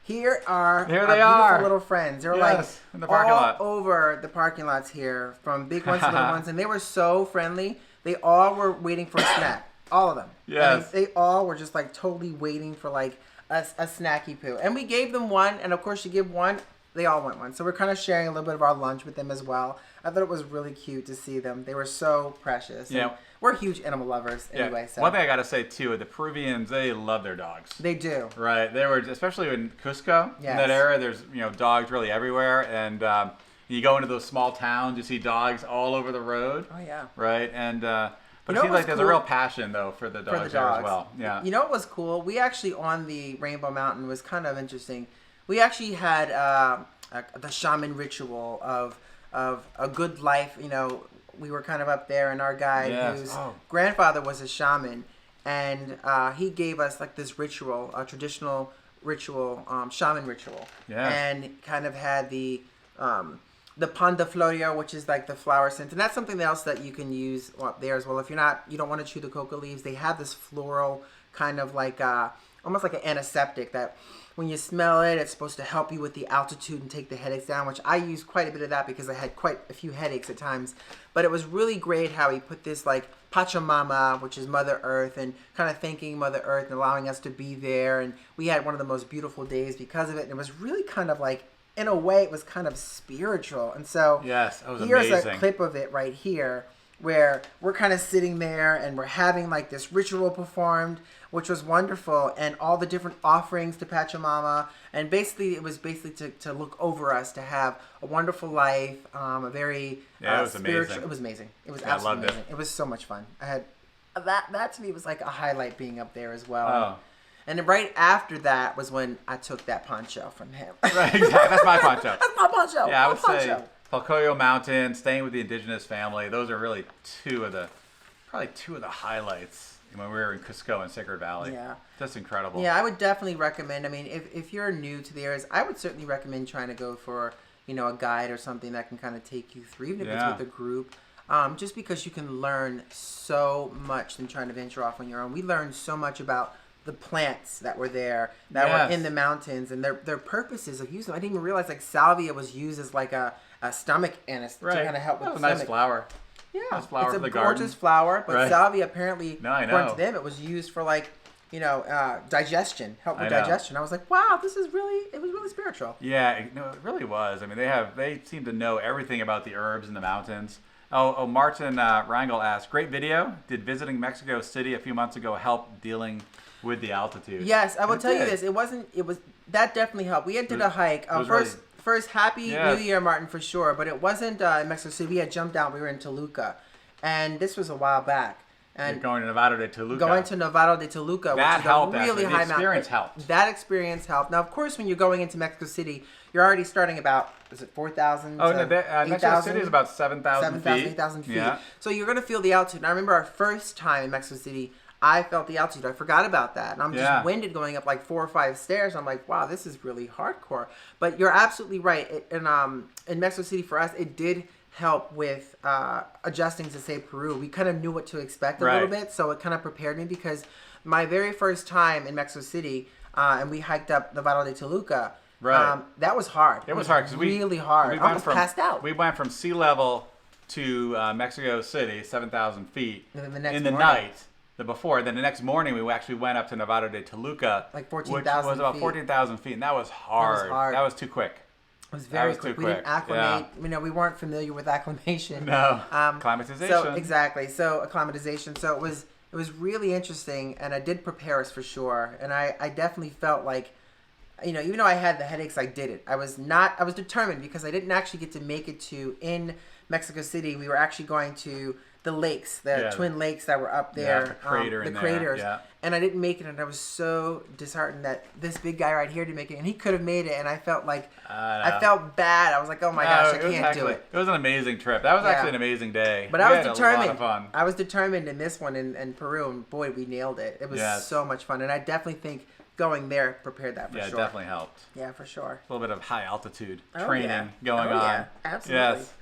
Here are Here our they beautiful are. little friends. They're Yes, like in the parking all lot. over the parking lots here, from big ones to little ones, and they were so friendly. They all were waiting for a snack. All of them. Yes. I mean, they all were just like totally waiting for like a snacky poo. And we gave them one, and of course you give one, they all want one. So we're kind of sharing a little bit of our lunch with them as well. I thought it was really cute to see them. They were so precious. Yeah. And we're huge animal lovers anyway. So One thing I got to say, too, the Peruvians, they love their dogs. they do. Right. They were, especially in Cusco, in that Yes. area, there's, dogs really everywhere. And you go into those small towns, you see dogs all over the road. Oh, yeah. Right. And, but You it know seems what like there's was a real cool? passion, though, for the dogs, For the there dogs. as well. Yeah. You know what was cool? We actually, on the Rainbow Mountain, was kind of interesting. We actually had the shaman ritual of a good life. We were kind of up there, and our guide, Yes. whose Oh. grandfather was a shaman, and he gave us like this ritual, a traditional ritual, shaman ritual. Yes. And kind of had the pan de florio, which is like the flower scent, and that's something else that you can use up there as well. If you don't want to chew the coca leaves, they have this floral kind of like almost like an antiseptic that when you smell it, it's supposed to help you with the altitude and take the headaches down, which I use quite a bit of that because I had quite a few headaches at times. But it was really great how he put this like Pachamama, which is Mother Earth, and kind of thanking Mother Earth and allowing us to be there. And we had one of the most beautiful days because of it. And it was really kind of like, in a way, it was kind of spiritual. And so Yes, that was here's amazing. a clip of it right here where we're kind of sitting there and we're having like this ritual performed, which was wonderful, and all the different offerings to Pachamama. And basically, it was basically to look over us, to have a wonderful life, a very It was spiritual. amazing. It was amazing. It was Yeah, I absolutely loved it. amazing. It was so much fun. I had that to me was like a highlight being up there as well. Oh. And then right after that was when I took that poncho from him. Right, exactly. That's my poncho. That's my poncho. Yeah, I my would poncho. say Palcoyo Mountain, staying with the indigenous family. Those are really probably two of the highlights when we were in Cusco and Sacred Valley. Yeah. Just incredible. Yeah, I would definitely recommend. I mean, if you're new to the areas, I would certainly recommend trying to go for, a guide or something that can kind of take you through, even if Yeah. it's with a group. Just because you can learn so much than trying to venture off on your own. We learned so much about the plants that were there, that Yes. were in the mountains, and their purposes of use them. I didn't even realize like salvia was used as like a stomach anesthetic to kind of help with That was the a nice stomach. flower. Yeah, Nice flower it's for a the gorgeous garden. flower, but Right. salvia apparently, No, I according know. to them, it was used for like, digestion, help with I know. digestion. I was like, wow, it was really spiritual. Yeah, it really was. I mean, they seem to know everything about the herbs in the mountains. Oh, Martin Rangel asked, great video. Did visiting Mexico City a few months ago help dealing with the altitude? Yes, I will It tell you did. this. That definitely helped. We did a hike. it was First, happy Yes. New Year, Martin, for sure. But it wasn't in Mexico City. We had jumped out. We were in Toluca. And this was a while back. You're And going to Nevada de Toluca. going to Nevado de Toluca, That which is helped, a really actually. The high mountain. experience helped. That experience helped. Now, of course, when you're going into Mexico City, you're already starting about, is it 4,000 Oh, to no, Mexico 8,000? City is about 7,000 feet. 8,000 feet. Yeah. So you're going to feel the altitude. And I remember our first time in Mexico City, I felt the altitude. I forgot about that. And I'm Yeah. just winded going up like 4 or 5 stairs. I'm like, wow, this is really hardcore. But you're absolutely right. In Mexico City, for us, it did help with adjusting to, say, Peru. We kind of knew what to expect a little Right. bit. So it kind of prepared me because my very first time in Mexico City, and we hiked up Nevado de Toluca, Right. that was hard. It was hard because really hard. We I almost passed out. We went from sea level to Mexico City, 7,000 feet, And then the next in the morning- night. The before, then the next morning we actually went up to Nevado de Toluca, Like which 14,000 was about feet. 14,000 feet, and that was hard. hard. That was too quick. It was very was quick. too We didn't quick. acclimate. We weren't familiar with acclimation. No. So Acclimatization. exactly. So acclimatization. So it was really interesting, and it did prepare us for sure. And I definitely felt like, even though I had the headaches, I did it. I was determined because I didn't actually get to make it in Mexico City. We were actually going to the lakes, the twin lakes that were up there, the crater the in there, craters. yeah. And I didn't make it, and I was so disheartened that this big guy right here didn't make it, and he could have made it, and I felt like I felt bad. I was like, oh my gosh, I can't do it. It was an amazing trip. That was actually an amazing day. But we I was had determined. a lot of fun. I was determined in this one in Peru, and boy, we nailed it. It was Yes. so much fun, and I definitely think going there prepared that for Yeah, sure. it definitely helped. Yeah, for sure. A little bit of high altitude Oh, training yeah. going Oh, on. yeah. Absolutely. Yes.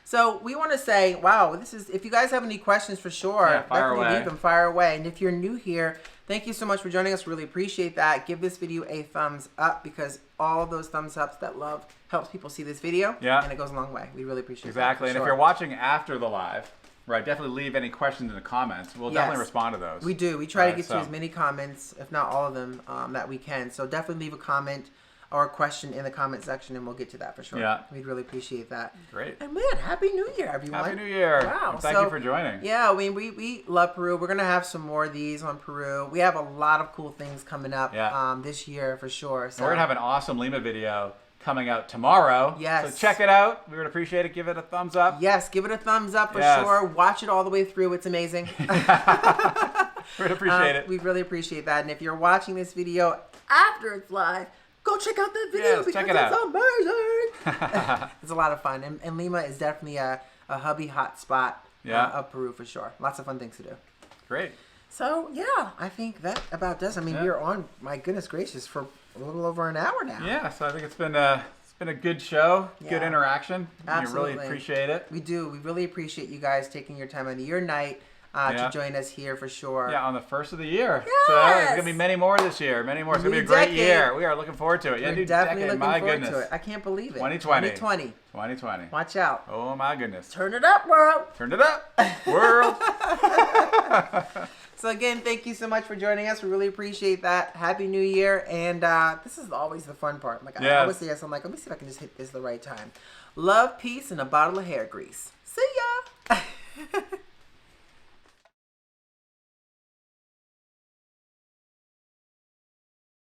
So we want to say, wow, this is. If you guys have any questions, for sure, fire definitely away. leave them. Fire away. And if you're new here, thank you so much for joining us. Really appreciate that. Give this video a thumbs up because all those thumbs ups that love helps people see this video. Yeah. And it goes a long way. We really appreciate Exactly. that. And if you're watching after the live, right, definitely leave any questions in the comments. We'll definitely respond to those. We do. We try to get to as many comments, if not all of them, that we can. So definitely leave a comment or a question in the comment section, and we'll get to that for sure. Yeah. We'd really appreciate that. Great. And man, Happy New Year, everyone. Happy New Year. Wow. And thank you for joining. Yeah, I mean, we love Peru. We're going to have some more of these on Peru. We have a lot of cool things coming up this year for sure. So we're going to have an awesome Lima video coming out tomorrow. Yes. So check it out. We would appreciate it. Give it a thumbs up. Yes, give it a thumbs up for sure. Watch it all the way through. It's amazing. We'd appreciate it. We really appreciate that. And if you're watching this video after it's live, go check out that video because it's amazing. It's a lot of fun. And Lima is definitely a hubby hot spot of Peru for sure. Lots of fun things to do. Great. So, yeah, I think that about does. I mean, we're on, my goodness gracious, for a little over an hour now. Yeah, so I think it's been a good show, good interaction. Absolutely. We really appreciate it. We do. We really appreciate you guys taking your time out of your night to join us here for sure. Yeah, on the first of the year. Yes! So there's going to be many more this year. Many more. It's going to be a great year. We are looking forward to it. Yeah, We're definitely looking forward to it. I can't believe it. 2020. 2020. Watch out. Oh, my goodness. Turn it up, world. Turn it up, world. So again, thank you so much for joining us. We really appreciate that. Happy New Year. And this is always the fun part. Like I always say this, I'm like, let me see if I can just hit this the right time. Love, peace, and a bottle of hair grease. See ya.